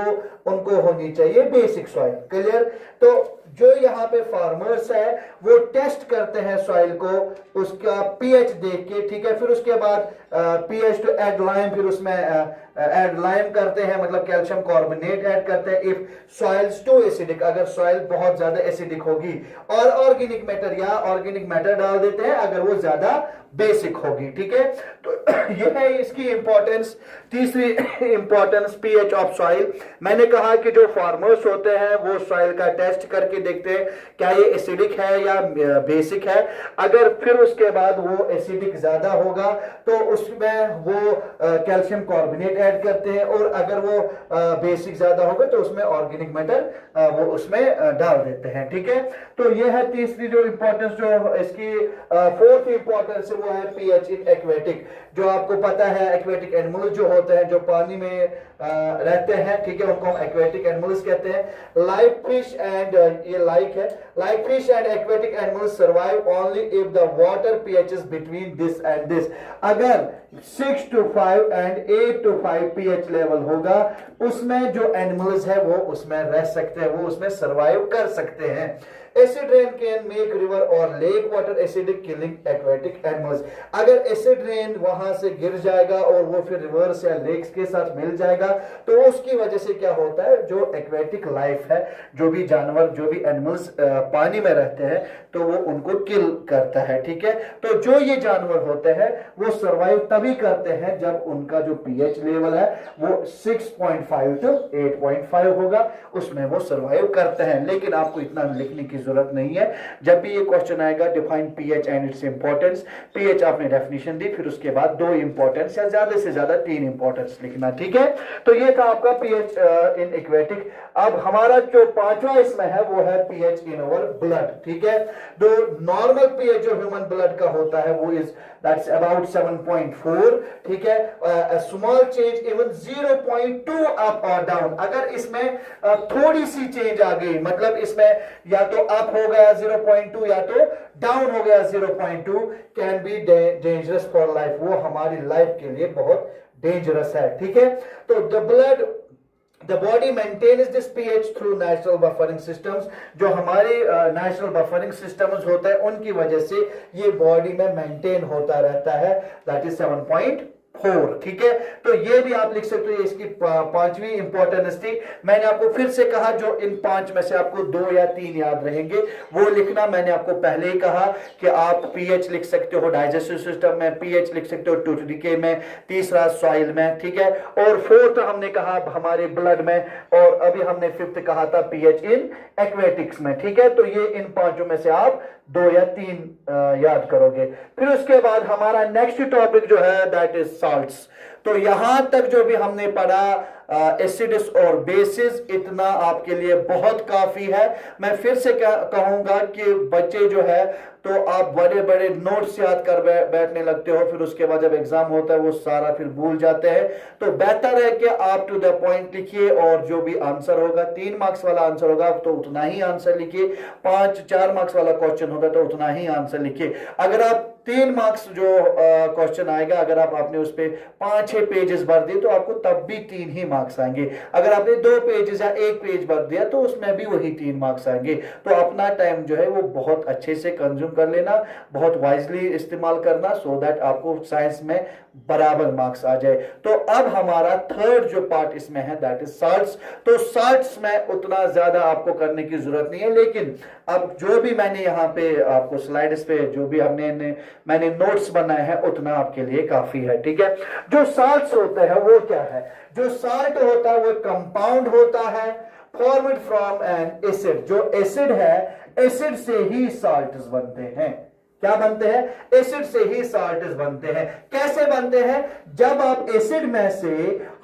उनको होनी चाहिए बेसिक सॉइल। क्लियर? तो जो यहाँ पे फार्मर्स है वो टेस्ट करते हैं सॉइल को, उसका पीएच देख के, ठीक है। फिर उसके बाद पीएच टू ऐड लाइम, फिर उसमें ऐड लाइम करते हैं, मतलब कैल्शियम कार्बोनेट ऐड करते हैं। इफ सॉइल्स टू एसिडिक, अगर सॉइल बहुत ज्यादा एसिडिक होगी, और ऑर्गेनिक मैटर या ऑर्गेनिक मैटर डाल देते हैं अगर वो ज्यादा बेसिक होगी, ठीक है। तो ये है इसकी इंपॉर्टेंस तीसरी इंपॉर्टेंस पीएच ऑफ सॉइल। मैंने कहा कि जो फार्मर्स होते हैं वो सॉइल का टेस्ट करके देखते हैं क्या ये एसिडिक है या बेसिक है। अगर फिर उसके बाद वो एसिडिक ज्यादा होगा तो उसमें वो कैल्शियम कार्बोनेट ऐड करते हैं, और अगर वो बेसिक ज्यादा होगा तो उसमें ऑर्गेनिक मैटर वो उसमें डाल देते हैं। ठीक है, तो ये है तीसरी जो इंपॉर्टेंस। जो इसकी फोर्थ इंपॉर्टेंस वो है पीएच इन एक्वेटिक। जो आपको पता है एक्वेटिक एनिमल जो होते हैं जो पानी में रहते हैं, ठीक है, उनको हम एक्वेटिक एनिमल्स कहते हैं। लाइव फिश एंड ये लाइक है, live fish and aquatic animals survive only if the water pH is between this and this. अगर 6 to 5 and 8 to 5 pH level होगा उसमें जो एनिमल्स है वो उसमें रह सकते हैं, वो उसमें सर्वाइव कर सकते हैं। Acid rain can make river और lake water acidic killing aquatic animals. अगर एसिड रेन वहां से गिर जाएगा और वो फिर रिवर्स या लेक्स के साथ मिल जाएगा तो उसकी वजह से क्या होता है, जो एक्वेटिक लाइफ है, जो भी जानवर जो भी एनिमल्स पानी में रहते हैं तो वो उनको किल करता है। ठीक है, तो जो ये जानवर होते हैं वो सर्वाइव तभी करते हैं जब उनका जो पीएच लेवल है वो 6.5 to 8.5 होगा, उसमें वो सर्वाइव करते हैं। लेकिन आपको इतना लिखने की जरूरत नहीं है। जब भी ये क्वेश्चन आएगा define pH and its importance, pH आपने डेफिनेशन दी, फिर उसके बाद 2 इंपॉर्टेंस या ज्यादा से ज्यादा 3 इंपॉर्टेंस लिखना। ठीक है, तो ये था आपका पीएच इन एक्वेटिक। अब हमारा जो पांचवा इसमें है वो है पीएच इन अवर ब्लड। ठीक है, जो नॉर्मल पीएच जो ह्यूमन ब्लड का होता है वो इज दैट्स अबाउट 7.4। ठीक है, स्मॉल चेंज इवन 0.2 अप और डाउन। अगर इसमें थोड़ी सी चेंज आ गई, मतलब इसमें या तो अप हो गया 0.2 या तो डाउन हो गया 0.2, can be dangerous for life, वो हमारी लाइफ के लिए बहुत डेंजरस है। ठीक है, तो the body maintains this pH through natural buffering systems। जो हमारे नेचुरल बफरिंग सिस्टम्स होते हैं उनकी वजह से ये बॉडी में मेंटेन होता रहता है, दैट इज 7.4। ठीक है, तो ये भी आप लिख सकते हो, इसकी पांचवी इंपॉर्टेंस थी। मैंने आपको फिर से कहा जो इन 5 में से आपको 2 या 3 याद रहेंगे वो लिखना। मैंने आपको पहले ही कहा कि आप पीएच लिख सकते हो डाइजेस्टिव सिस्टम में, पीएच लिख सकते हो टूथ डिके में, तीसरा सॉइल में। ठीक है, और फोर्थ हमने कहा हमारे ब्लड में, और अभी हमने फिफ्थ कहा था पीएच इन एक्वेटिक्स में। ठीक है, तो ये इन 5 में से आप 2 या 3 याद करोगे। फिर उसके बाद हमारा नेक्स्ट टॉपिक जो है दैट इज सॉल्ट्स। तो यहां तक जो भी हमने पढ़ा एसिड्स और बेसिस, इतना आपके लिए बहुत काफी है। मैं फिर से कहूंगा कि बच्चे जो है तो आप बड़े बड़े नोट्स याद कर बैठने लगते हो, फिर उसके बाद जब एग्जाम होता है वो सारा फिर भूल जाते हैं। तो बेहतर है कि आप टू द पॉइंट लिखिए, और जो भी आंसर होगा 3 मार्क्स वाला आंसर होगा तो उतना ही आंसर लिखिए, 4 मार्क्स वाला क्वेश्चन होगा तो उतना ही आंसर लिखिए। अगर आप 3 मार्क्स जो क्वेश्चन आएगा, अगर आपने उस पर 5-6 पेजेस भर दिए तो आपको तब भी 3 ही मार्क्स आएंगे। अगर आपने 2 पेजेस या 1 पेज भर दिया तो उसमें भी वही 3 मार्क्स आएंगे। तो अपना टाइम जो है वो बहुत अच्छे से कंज्यूम कर लेना, बहुत वाइजली इस्तेमाल करना, सो दैट आपको साइंस में बराबर मार्क्स आ जाए। तो अब हमारा थर्ड जो पार्ट इसमें है दैट इज साल्ट्स। तो साल्ट्स में उतना ज्यादा आपको करने की जरूरत नहीं है, लेकिन अब जो भी मैंने यहाँ पे आपको स्लाइड्स पे जो भी मैंने नोट्स बनाए हैं उतना आपके लिए काफी है। ठीक है, जो साल्ट्स होते हैं वो क्या है, जो साल्ट होता है वो कंपाउंड होता है फॉर्मड फ्रॉम एन एसिड। जो एसिड है, एसिड से ही साल्ट्स बनते हैं। क्या बनते हैं, एसिड से ही साल्ट्स बनते हैं। कैसे बनते हैं, जब आप एसिड में से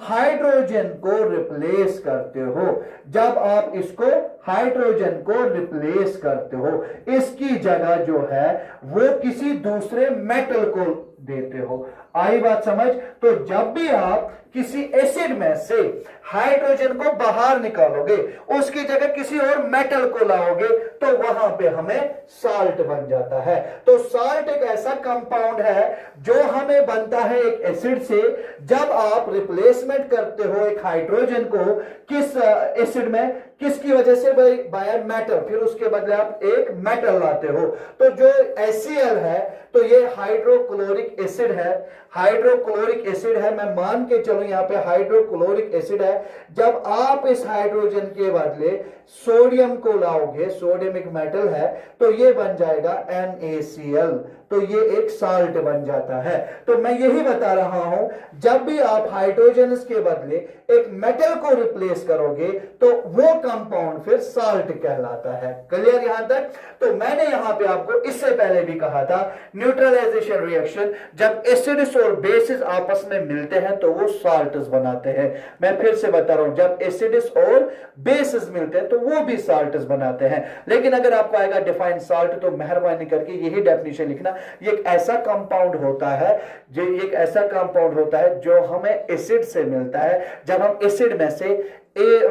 हाइड्रोजन को रिप्लेस करते हो, जब आप इसको हाइड्रोजन को रिप्लेस करते हो, इसकी जगह जो है वो किसी दूसरे मेटल को देते हो। आई बात समझ? तो जब भी आप किसी एसिड में से हाइड्रोजन को बाहर निकालोगे, उसकी जगह किसी और मेटल को लाओगे, तो वहां पे हमें साल्ट बन जाता है। तो साल्ट एक ऐसा कंपाउंड है जो हमें बनता है एक एसिड से। जब आप रिप्लेसमेंट करते हो एक हाइड्रोजन को किस एसिड में, किसकी वजह से, बाय मेटल, फिर उसके बदले आप एक मेटल लाते हो। तो जो HCl है तो ये हाइड्रोक्लोरिक एसिड है, हाइड्रोक्लोरिक एसिड है। मैं मान के चलूं यहां पे हाइड्रोक्लोरिक एसिड है। जब आप इस हाइड्रोजन के बदले सोडियम को लाओगे, सोडियम एक मेटल है, तो ये बन जाएगा NaCl। तो ये एक साल्ट बन जाता है। तो मैं यही बता रहा हूं, जब भी आप हाइड्रोजन के बदले एक मेटल को रिप्लेस करोगे तो वो कंपाउंड फिर साल्ट कहलाता है। क्लियर यहां तक? तो मैंने यहां पे आपको इससे पहले भी कहा था, न्यूट्रलाइजेशन रिएक्शन जब एसिड्स और बेसिस आपस में मिलते हैं तो वो साल्ट्स बनाते हैं। मैं फिर से बता रहा हूं, जब एसिड्स और बेसिस मिलते हैं तो वो भी साल्ट्स बनाते हैं। लेकिन अगर आपको आएगा डिफाइन साल्ट तो मेहरबानी करके यही डेफिनेशन लिखना, ये एक ऐसा कंपाउंड होता है जो हमें एसिड से मिलता है। जब हम एसिड में से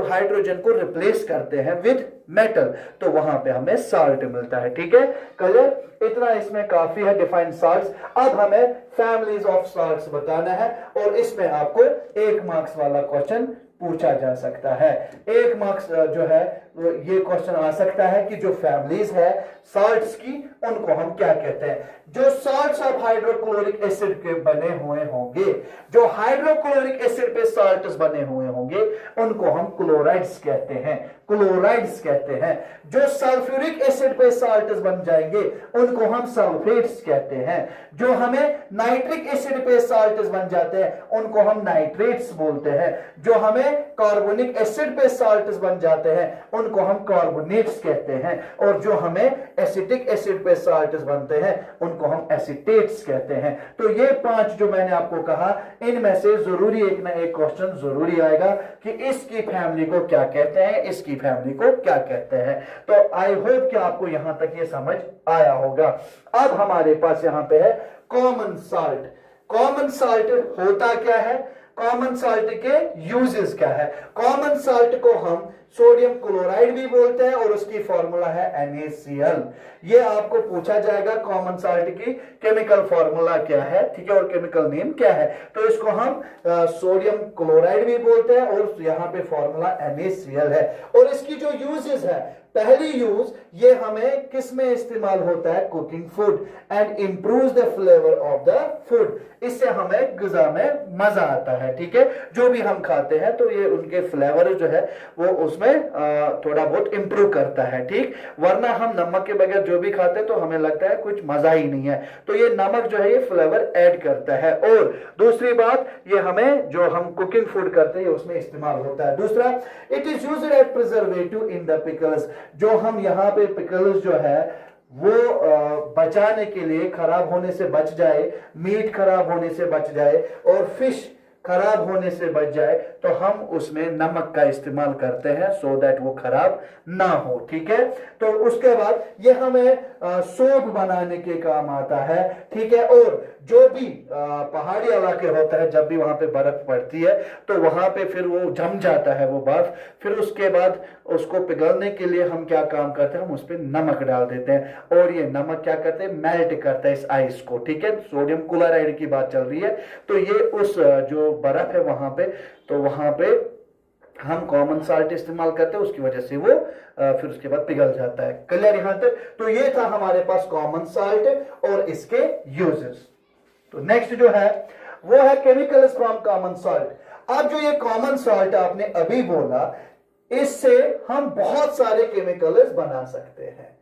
हाइड्रोजन को रिप्लेस करते हैं विद मेटल तो वहां पे हमें साल्ट मिलता है। ठीक है, क्लियर? इतना इसमें काफी है डिफाइन साल्ट्स। अब हमें फैमिलीज ऑफ साल्ट्स बताना है और इसमें आपको 1 मार्क्स वाला क्वेश्चन पूछा जा सकता है। 1 मार्क्स जो है ये क्वेश्चन आ सकता है कि जो फैमिलीज है साल्ट्स की उनको हम क्या कहते हैं। जो साल्ट्स ऑफ हाइड्रोक्लोरिक एसिड के बने हुए होंगे, जो हाइड्रोक्लोरिक एसिड पे साल्ट्स बने हुए होंगे उनको हम क्लोराइड्स कहते हैं, क्लोराइड्स कहते हैं। जो सल्फ्यूरिक एसिड पे साल्ट्स बन जाएंगे उनको हम सल्फेट्स कहते हैं। जो हमें नाइट्रिक एसिड पे साल्ट्स बन जाते हैं उनको हम नाइट्रेट्स बोलते हैं। जो हमें कार्बोनिक एसिड पे साल्ट्स बन जाते हैं उनको हम कार्बोनेट्स कहते हैं। और जो हमें एसिटिक एसिड पे साल्ट्स बनते हैं उनको हम एसिटेट्स कहते हैं। तो ये 5 जो मैंने आपको कहा, इनमें से जरूरी एक ना एक क्वेश्चन जरूरी आएगा कि इसकी फैमिली को क्या कहते हैं, इसकी फैमिली को क्या कहते हैं। तो आई होप कि आपको यहां तक ये समझ आया होगा। अब हमारे पास यहां पे है कॉमन साल्ट। कॉमन साल्ट होता क्या है, कॉमन साल्ट के यूजेस क्या है। कॉमन साल्ट को हम सोडियम क्लोराइड भी बोलते हैं और उसकी फॉर्मूला है NaCl। ये आपको पूछा जाएगा कॉमन साल्ट की केमिकल फॉर्मूला क्या है, ठीक है, और केमिकल नेम क्या है। तो इसको हम सोडियम क्लोराइड भी बोलते हैं और यहाँ पे फॉर्मूला NaCl है। और इसकी जो यूजेस है, पहली यूज ये हमें किस में इस्तेमाल होता है, cooking food and improves the flavour of the food. इससे हमें ग़िज़ा में मजा आता है। ठीक है, जो भी हम खाते हैं तो ये उनके फ्लेवर जो है वो उसमें थोड़ा बहुत इंप्रूव करता है। ठीक, वरना हम नमक के बगैर जो भी खाते हैं तो हमें लगता है कुछ मजा ही नहीं है। तो ये नमक जो है ये फ्लेवर ऐड करता है। और दूसरी बात, ये हमें जो हम कुकिंग फूड करते हैं उसमें इस्तेमाल होता है। दूसरा, it is used as preservative in the pickles. जो हम यहाँ पे पिकल्स जो है वो बचाने के लिए, खराब होने से बच जाए, मीट खराब होने से बच जाए और फिश खराब होने से बच जाए तो हम उसमें नमक का इस्तेमाल करते हैं सो दैट वो खराब ना हो। ठीक है, तो उसके बाद ये हमें सोप बनाने के काम आता है। ठीक है, और जो भी पहाड़ी इलाके होता है, जब भी वहां पे बर्फ पड़ती है तो वहां पे फिर वो जम जाता है वो बर्फ। फिर उसके बाद उसको पिघलने के लिए हम क्या काम करते हैं, हम उस पर नमक डाल देते हैं और ये नमक क्या करते हैं, मेल्ट करता है इस आइस को। ठीक है, सोडियम क्लोराइड की बात चल रही है। तो ये उस जो बर्फ है वहां पे, तो वहां पे हम कॉमन साल्ट इस्तेमाल करते हैं, उसकी वजह से वो फिर उसके बाद पिघल जाता है। क्लियर यहां तक? तो ये था हमारे पास कॉमन साल्ट और इसके यूजेस। तो नेक्स्ट जो है वो है केमिकल्स फ्रॉम कॉमन साल्ट। अब जो ये कॉमन साल्ट आपने अभी बोला, इससे हम बहुत सारे केमिकल्स बना सकते हैं।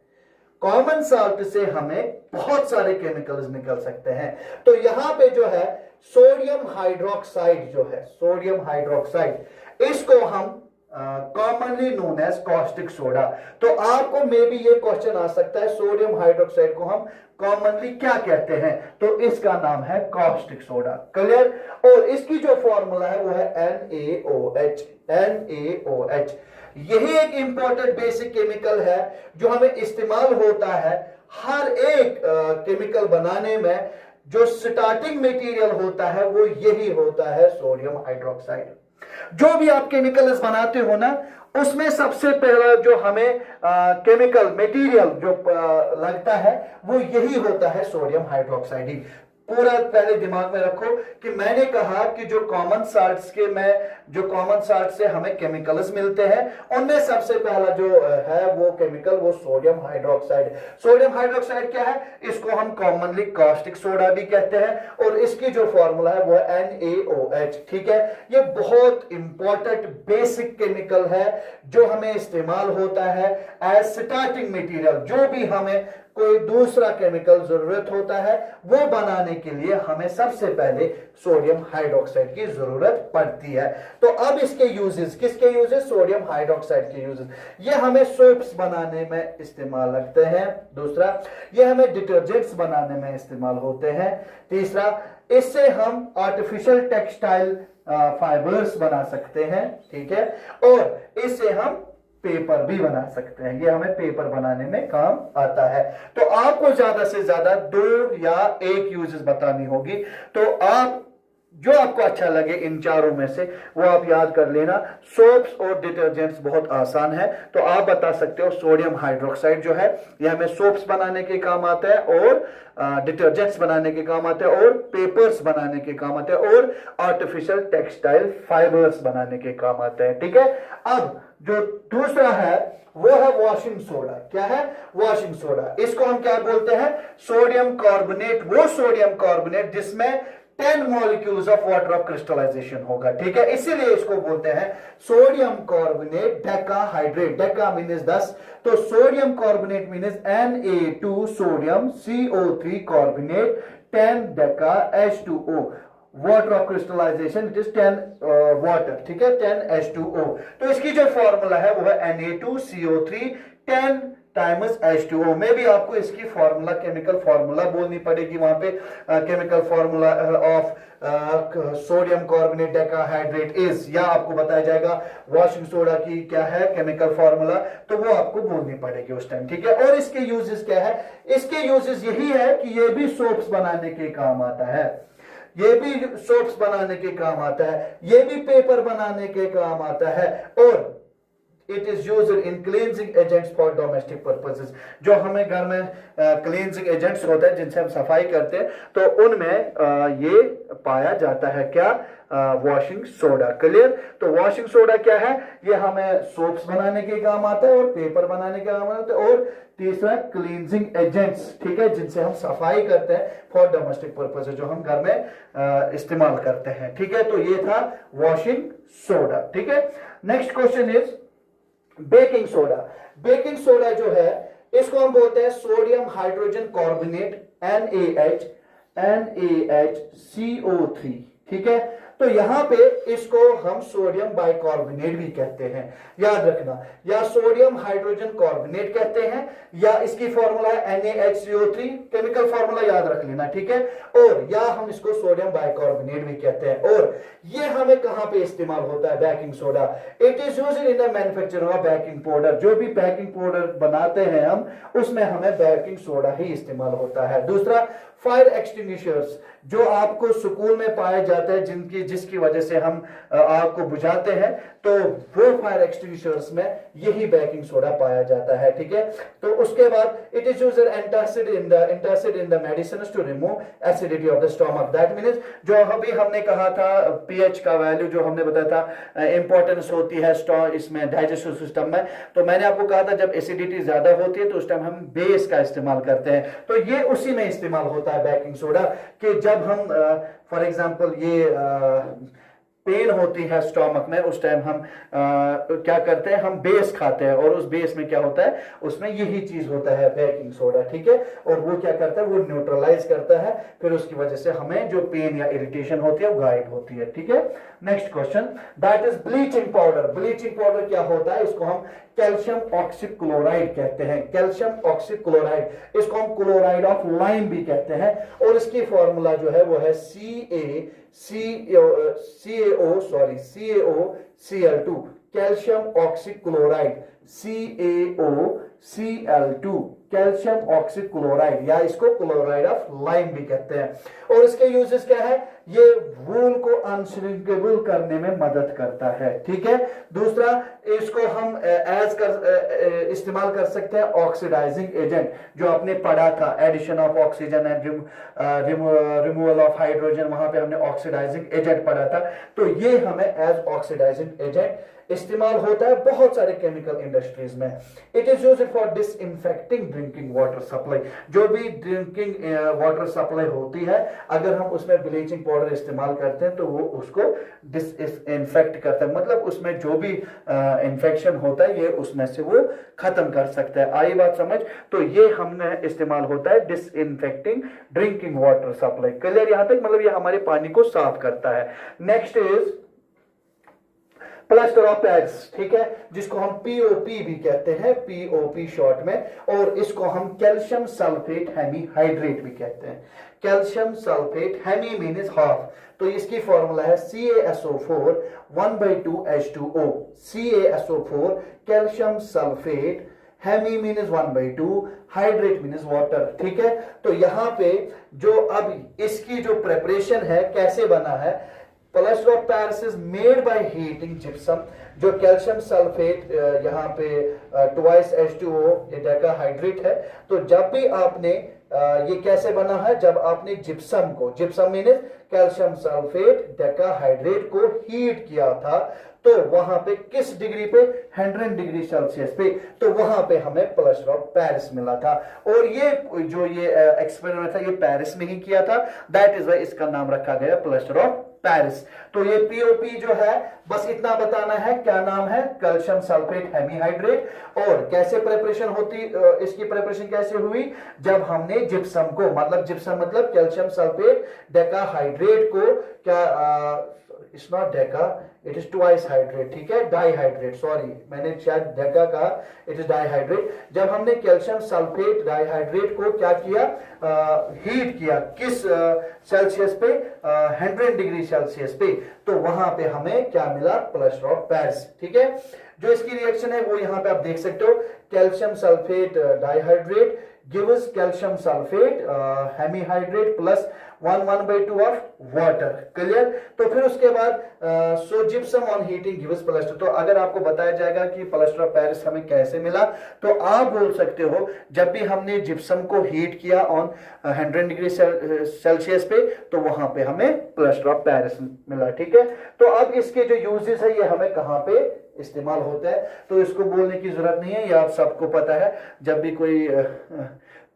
कॉमन साल्ट से हमें बहुत सारे केमिकल्स निकल सकते हैं। तो यहां पे जो है सोडियम हाइड्रोक्साइड जो है, सोडियम हाइड्रोक्साइड, इसको हम commonly known as caustic soda. तो आपको मे बी ये क्वेश्चन आ सकता है, सोडियम हाइड्रोक्साइड को हम कॉमनली क्या कहते हैं, तो इसका नाम है कॉस्टिक सोडा। क्लियर? और इसकी जो फॉर्मूला है वो है NaOH। NaOH यही एक इंपॉर्टेंट बेसिक केमिकल है जो हमें इस्तेमाल होता है हर एक केमिकल बनाने में। जो स्टार्टिंग मटेरियल होता है वो यही होता है, सोडियम हाइड्रोक्साइड। जो भी आप केमिकल्स बनाते हो ना, उसमें सबसे पहला जो हमें केमिकल मटेरियल जो लगता है वो यही होता है, सोडियम हाइड्रोक्साइड ही। पूरा पहले दिमाग में रखो कि मैंने कहा कि जो कॉमन साल्ट्स के जो कॉमन साल्ट से हमें केमिकल्स मिलते हैं उनमें सबसे पहला जो है वो केमिकल वो सोडियम हाइड्रोक्साइड। सोडियम हाइड्रोक्साइड क्या है, इसको हम कॉमनली कास्टिक सोडा भी कहते हैं और इसकी जो फॉर्मूला है वो है NaOH। ठीक है, ये बहुत इंपॉर्टेंट बेसिक केमिकल है जो हमें इस्तेमाल होता है एज स्टार्टिंग मटेरियल। जो भी हमें कोई दूसरा केमिकल जरूरत होता है, वो बनाने के लिए हमें सबसे पहले सोडियम हाइड्रोक्साइड की जरूरत पड़ती है। तो अब इसके यूजेस, किसके यूजेस? सोडियम हाइड्रोक्साइड के यूजेस। ये हमें सोप्स बनाने में इस्तेमाल लगते हैं। दूसरा, ये हमें डिटर्जेंट्स बनाने में इस्तेमाल होते हैं। तीसरा, इससे हम आर्टिफिशियल टेक्सटाइल फाइबर्स बना सकते हैं, ठीक है, और इससे हम पेपर भी बना सकते हैं। ये हमें पेपर बनाने में काम आता है। तो आपको ज्यादा से ज्यादा 2 या 1 यूजेस बतानी होगी। तो आप जो आपको अच्छा लगे इन चारों में से वो आप याद कर लेना। सोप्स और डिटर्जेंट्स बहुत आसान है, तो आप बता सकते हो सोडियम हाइड्रोक्साइड जो है ये हमें सोप्स बनाने के काम आता है, और डिटर्जेंट्स बनाने के काम आते हैं, और पेपर्स बनाने के काम आते हैं, और आर्टिफिशियल टेक्सटाइल फाइबर्स बनाने के काम आते हैं, ठीक है। अब जो दूसरा है वो है वॉशिंग सोडा। क्या है? Washing soda. इसको हम क्या बोलते हैं? Sodium carbonate. वो सोडियम कार्बोनेट जिसमें 10 molecules of water of crystallisation होगा, ठीक है, इसीलिए इसको बोलते हैं sodium carbonate decahydrate. Deca means 10, तो sodium carbonate means Na2 sodium CO3 carbonate 10 deca H2O। Water of crystallisation it is 10 water, ठीक है, 10 H2O। तो इसकी जो फॉर्मूला है वो है Na2CO3 10 टाइम्स H2O। में भी आपको इसकी फॉर्मूला, केमिकल फॉर्मूला बोलनी पड़ेगी वहां पे। Chemical formula of sodium carbonate decahydrate is, या आपको बताया जाएगा वॉशिंग सोडा की क्या है केमिकल फॉर्मूला, तो वो आपको बोलनी पड़ेगी उस टाइम, ठीक है। और इसके यूजेस क्या है? इसके यूजेस यही है कि ये भी सोप्स बनाने के काम आता है, ये भी सोप्स बनाने के काम आता है, ये भी पेपर बनाने के काम आता है, और it is used in cleansing agents for domestic purposes. जो हमें घर में क्लींजिंग एजेंट्स होते हैं जिनसे हम सफाई करते हैं, तो उनमें ये पाया जाता है क्या? Washing soda. क्लियर? तो वॉशिंग सोडा क्या है? ये हमें सोप्स बनाने के काम आता है और पेपर बनाने के काम आता है, और तीसरा क्लींजिंग एजेंट्स, ठीक है, जिनसे हम सफाई करते हैं फॉर डोमेस्टिक पर्पसेस, जो हम घर में इस्तेमाल करते हैं, ठीक है। तो ये था वॉशिंग सोडा, ठीक है। Next question is baking soda. Baking soda जो है इसको हम बोलते हैं सोडियम हाइड्रोजन कार्बोनेट NaHCO3, ठीक है। तो यहां पे इसको हम सोडियम बाइकार्बोनेट भी कहते हैं, याद रखना, या सोडियम हाइड्रोजन कार्बोनेट कहते हैं, या इसकी फॉर्मूला है NaHCO3, केमिकल फॉर्मूला याद रख लेना, ठीक है। और या हम इसको सोडियम बाइकार्बोनेट भी कहते हैं। और ये हमें कहां पे इस्तेमाल होता है? Baking soda. It is used in the manufacturing of baking powder. जो भी बेकिंग पाउडर बनाते हैं हम, उसमें हमें बेकिंग सोडा ही इस्तेमाल होता है। दूसरा, फायर एक्सटिंग्विशर्स, जो आपको स्कूल में पाए जाते हैं, जिसकी वजह से हम आग को बुझाते हैं, तो वो फायर एक्सटिंग्विशर्स में यही बेकिंग सोडा पाया जाता है, ठीक है। तो उसके बाद it is used antacid in the medicines to remove acidity of the stomach. That means जो अभी हमने कहा था पीएच का वैल्यू जो हमने बताया था, इंपॉर्टेंस होती है इसमें डाइजेस्टिव सिस्टम में, तो मैंने आपको कहा था जब एसिडिटी ज्यादा होती है तो उस टाइम हम बेस का इस्तेमाल करते हैं। तो ये उसी में इस्तेमाल होता है बेकिंग सोडा, कि जब हम फॉर एग्जांपल ये पेन होती है स्टमक में, उस टाइम हम क्या करते हैं? हम बेस खाते हैं, और उस बेस में क्या होता है? उसमें यही चीज होता है बेकिंग सोडा, ठीक है। और वो क्या करता है? वो न्यूट्रलाइज करता है, फिर उसकी वजह से हमें जो पेन या इरिटेशन होती है वो गायब होती है, ठीक है। Next question, that is bleaching powder. Bleaching powder क्या होता है? इसको हम कैल्शियम ऑक्सीक्लोराइड कहते हैं। कैल्शियम ऑक्सीक्लोराइड, इसको हम क्लोराइड ऑफ लाइम भी कहते हैं, और इसकी फॉर्मूला जो है वो है CaOCl2, calcium oxychloride CaOCl2, calcium oxychloride, या इसको क्लोराइड ऑफ लाइम भी कहते हैं। और इसके यूजेस क्या है? ये वूल को अनश्रिंकेबल करने में मदद करता है, ठीक है। दूसरा, इसको हम इस्तेमाल कर सकते हैं ऑक्सीडाइजिंग एजेंट, जो आपने पढ़ा था addition of oxygen and removal of hydrogen, वहां पे हमने ऑक्सीडाइजिंग एजेंट पढ़ा था। तो ये हमें एज ऑक्सीडाइजिंग एजेंट इस्तेमाल होता है बहुत सारे केमिकल इंडस्ट्री इंडस्ट्रीज में। It is used for disinfecting drinking water supply. जो भी ड्रिंकिंग वाटर सप्लाई होती है, अगर हम उसमें ब्लीचिंग पाउडर इस्तेमाल करते हैं तो वो उसको डिसइंफेक्ट करता है, मतलब उसमें जो भी इंफेक्शन होता है ये उसमें से वो खत्म कर सकता है। आई बात समझ? तो ये हमने इस्तेमाल होता है disinfecting drinking water supply. Clear यहां तक? मतलब ये हमारे पानी को साफ करता है। Next is plaster of Paris, ठीक है, जिसको हम पीओपी भी कहते हैं, पीओपी शॉर्ट में, और इसको हम कैल्शियम सल्फेट हेमीहाइड्रेट भी कहते हैं। Calcium sulphate, hemi means half, तो इसकी फॉर्मूला है CaSO4 1/2H2O। CaSO4 calcium sulphate, hemi means 1/2, hydrate means water, ठीक है। तो यहां पे जो अब इसकी जो प्रिपरेशन है, कैसे बना है, plaster of Paris is made by heating gypsum. जो कैल्शियम सल्फेट यहाँ पे ट्वाइस H2O, ये डेकाहाइड्रेट है। तो जब भी आपने ये कैसे बना है, जब आपने जिप्सम को, gypsum means calcium sulphate decahydrate को हीट किया था, तो वहां पे किस डिग्री पे, 100 डिग्री सेल्सियस पे, तो वहां पे हमें प्लास्टर ऑफ पेरिस मिला था। और ये जो ये एक्सपेरिमेंट था ये पेरिस में ही किया था, दैट इज वाई इसका नाम रखा गया प्लास्टर ऑफ पेरिस। तो ये पीओपी जो है, बस इतना बताना है, क्या नाम है, कैल्शियम सल्फेट हेमीहाइड्रेट। और कैसे प्रिपरेशन होती, इसकी प्रिपरेशन कैसे हुई, जब हमने जिप्सम को, मतलब जिप्सम मतलब कैल्शियम सल्फेट डेकाहाइड्रेट को, क्या it's not Deka, it is twice hydrate, ठीक है, डाइहाइड्रेट, सॉरी मैंने शायद डेका कहा, इट इज डाइहाइड्रेट। जब हमने कैल्शियम सल्फेट डाइहाइड्रेट को क्या किया, हीट किया, किस सेल्सियस पे, 100 डिग्री सेल्सियस पे, तो वहां पे हमें क्या मिला, प्लास्टर ऑफ पेरिस, ठीक है। जो इसकी रिएक्शन है वो यहां पे आप देख सकते हो, calcium sulphate dihydrate gives calcium sulphate hemihydrate plus 1/2 of water. Clear? तो फिर उसके बाद so gypsum on heating gives plaster. तो अगर आपको बताया जाएगा कि प्लास्टर ऑफ पेरिस हमें कैसे मिला, तो आप बोल सकते हो जब भी हमने जिप्सम को हीट किया ऑन 100 डिग्री सेल्सियस पे, तो वहां पे हमें प्लास्टर ऑफ पेरिस मिला, ठीक है। तो अब इसके जो यूजेस है ये हमें कहां पे इस्तेमाल होता है, तो इसको बोलने की जरूरत नहीं है, ये आप सबको पता है। जब भी कोई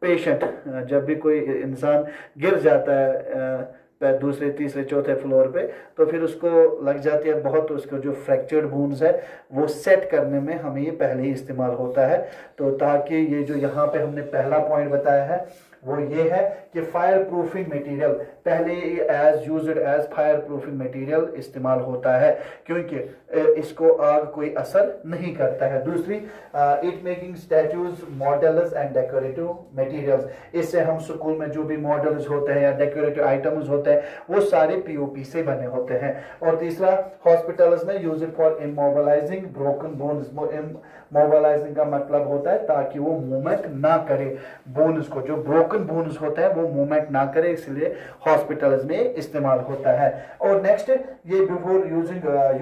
पेशेंट, जब भी कोई इंसान गिर जाता है दूसरे तीसरे चौथे फ्लोर पे, तो फिर उसको लग जाती है बहुत, तो उसको जो फ्रैक्चर्ड बोन्स है वो सेट करने में हमें ये पहले ही इस्तेमाल होता है। तो ताकि ये जो यहाँ पे हमने पहला पॉइंट बताया है वो ये है कि फायर प्रूफिंग मटेरियल, पहले as used as fire proofing material इस्तेमाल होता है, क्योंकि इसको आग कोई असर नहीं करता है। दूसरी, it making statues, models and decorative materials, इससे हम स्कूल में जो भी मॉडल्स होते हैं या डेकोरेटिव आइटम्स होते हैं वो सारे पीओपी से बने होते हैं। और तीसरा, हॉस्पिटल्स में used for immobilising broken bones. Mobilising का मतलब होता है ताकि वो मूवमेंट ना करे, बोन्स को, जो ब्रोकन बोन्स होते हैं वो मूवमेंट ना करे, इसलिए हॉस्पिटल्स में इस्तेमाल होता है। और नेक्स्ट, ये before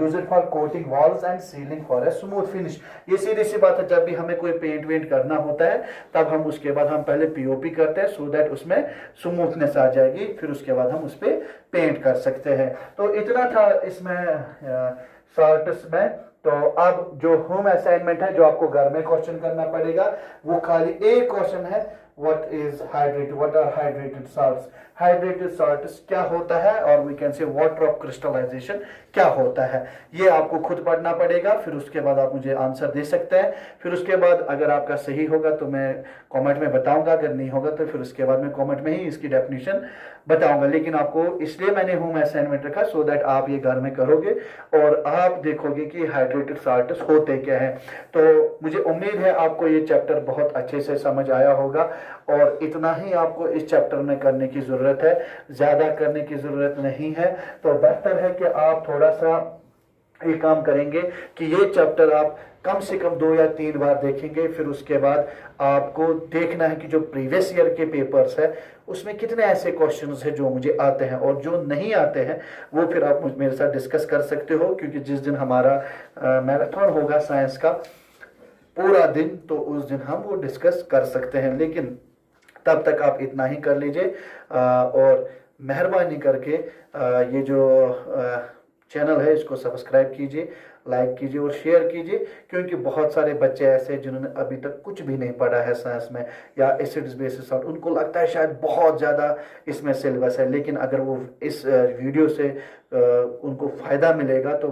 using for coating walls and ceiling for a smooth finish. ये सीधी सी बात है, जब भी हमें कोई पेंट वेंट करना होता है तब हम उसके बाद हम पहले पीओपी करते हैं, सो दैट उसमें स्मूथनेस आ जाएगी, फिर उसके बाद हम उस पर पेंट कर सकते हैं। तो इतना था इसमें शॉर्ट्स में। तो अब जो होम असाइनमेंट है, जो आपको घर में क्वेश्चन करना पड़ेगा, वो खाली एक क्वेश्चन है, what is hydrated, what are hydrated salts, hydrated salts क्या होता है, और we can say water of crystallization क्या होता है, ये आपको खुद पढ़ना पड़ेगा। फिर उसके बाद आप मुझे आंसर दे सकते हैं। फिर उसके बाद अगर आपका सही होगा तो मैं कमेंट में बताऊंगा, अगर नहीं होगा तो फिर उसके बाद मैं कमेंट में ही इसकी डेफिनेशन बताऊंगा। लेकिन आपको इसलिए मैंने होम असाइनमेंट रखा, सो दैट आप ये घर में करोगे और आप देखोगे कि हाइड्रेटेड साल्ट्स होते क्या हैं। तो मुझे उम्मीद है आपको ये चैप्टर बहुत अच्छे से समझ आया होगा, और इतना ही आपको इस चैप्टर में करने की ज़रूरत है, ज़्यादा करने की ज़रूरत नहीं है। तो बेहतर है कि आप थोड़ा सा ये काम करेंगे कि ये चैप्टर आप कम से कम 2 या 3 बार देखेंगे। फिर उसके बाद आपको देखना है कि जो प्रीवियस ईयर के पेपर्स है उसमें कितने ऐसे क्वेश्चंस हैं जो मुझे आते हैं, और जो नहीं आते हैं वो फिर आप मेरे साथ डिस्कस कर सकते हो। क्योंकि जिस दिन हमारा मैराथन होगा साइंस का पूरा दिन, तो उस दिन हम वो डिस्कस कर सकते हैं। लेकिन तब तक आप इतना ही कर लीजिए, और मेहरबानी करके ये जो चैनल है इसको सब्सक्राइब कीजिए, लाइक कीजिए और शेयर कीजिए, क्योंकि बहुत सारे बच्चे ऐसे हैं जिन्होंने अभी तक कुछ भी नहीं पढ़ा है साइंस में या एसिड्स बेसिस सॉल्ट, उनको लगता है शायद बहुत ज़्यादा इसमें सिलेबस है, लेकिन अगर वो इस वीडियो से उनको फ़ायदा मिलेगा तो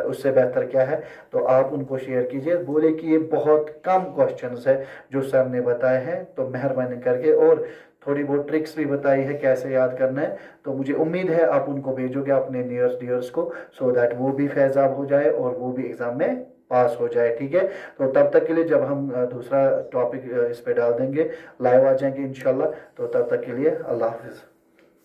उससे बेहतर क्या है, तो आप उनको शेयर कीजिए, बोले कि ये बहुत कम क्वेश्चंस है जो सर ने बताए हैं, तो मेहरबानी करके, और थोड़ी बहुत ट्रिक्स भी बताई है कैसे याद करना है, तो मुझे उम्मीद है आप उनको भेजोगे अपने नियर्स डियर्स को, सो दैट वो भी फैजाब हो जाए और वो भी एग्ज़ाम में पास हो जाए। ठीक है, तो तब तक के लिए जब हम दूसरा टॉपिक इस पे डाल देंगे, लाइव आ जाएंगे इंशाल्लाह, तो तब तक के लिए अल्लाह हाफिज़।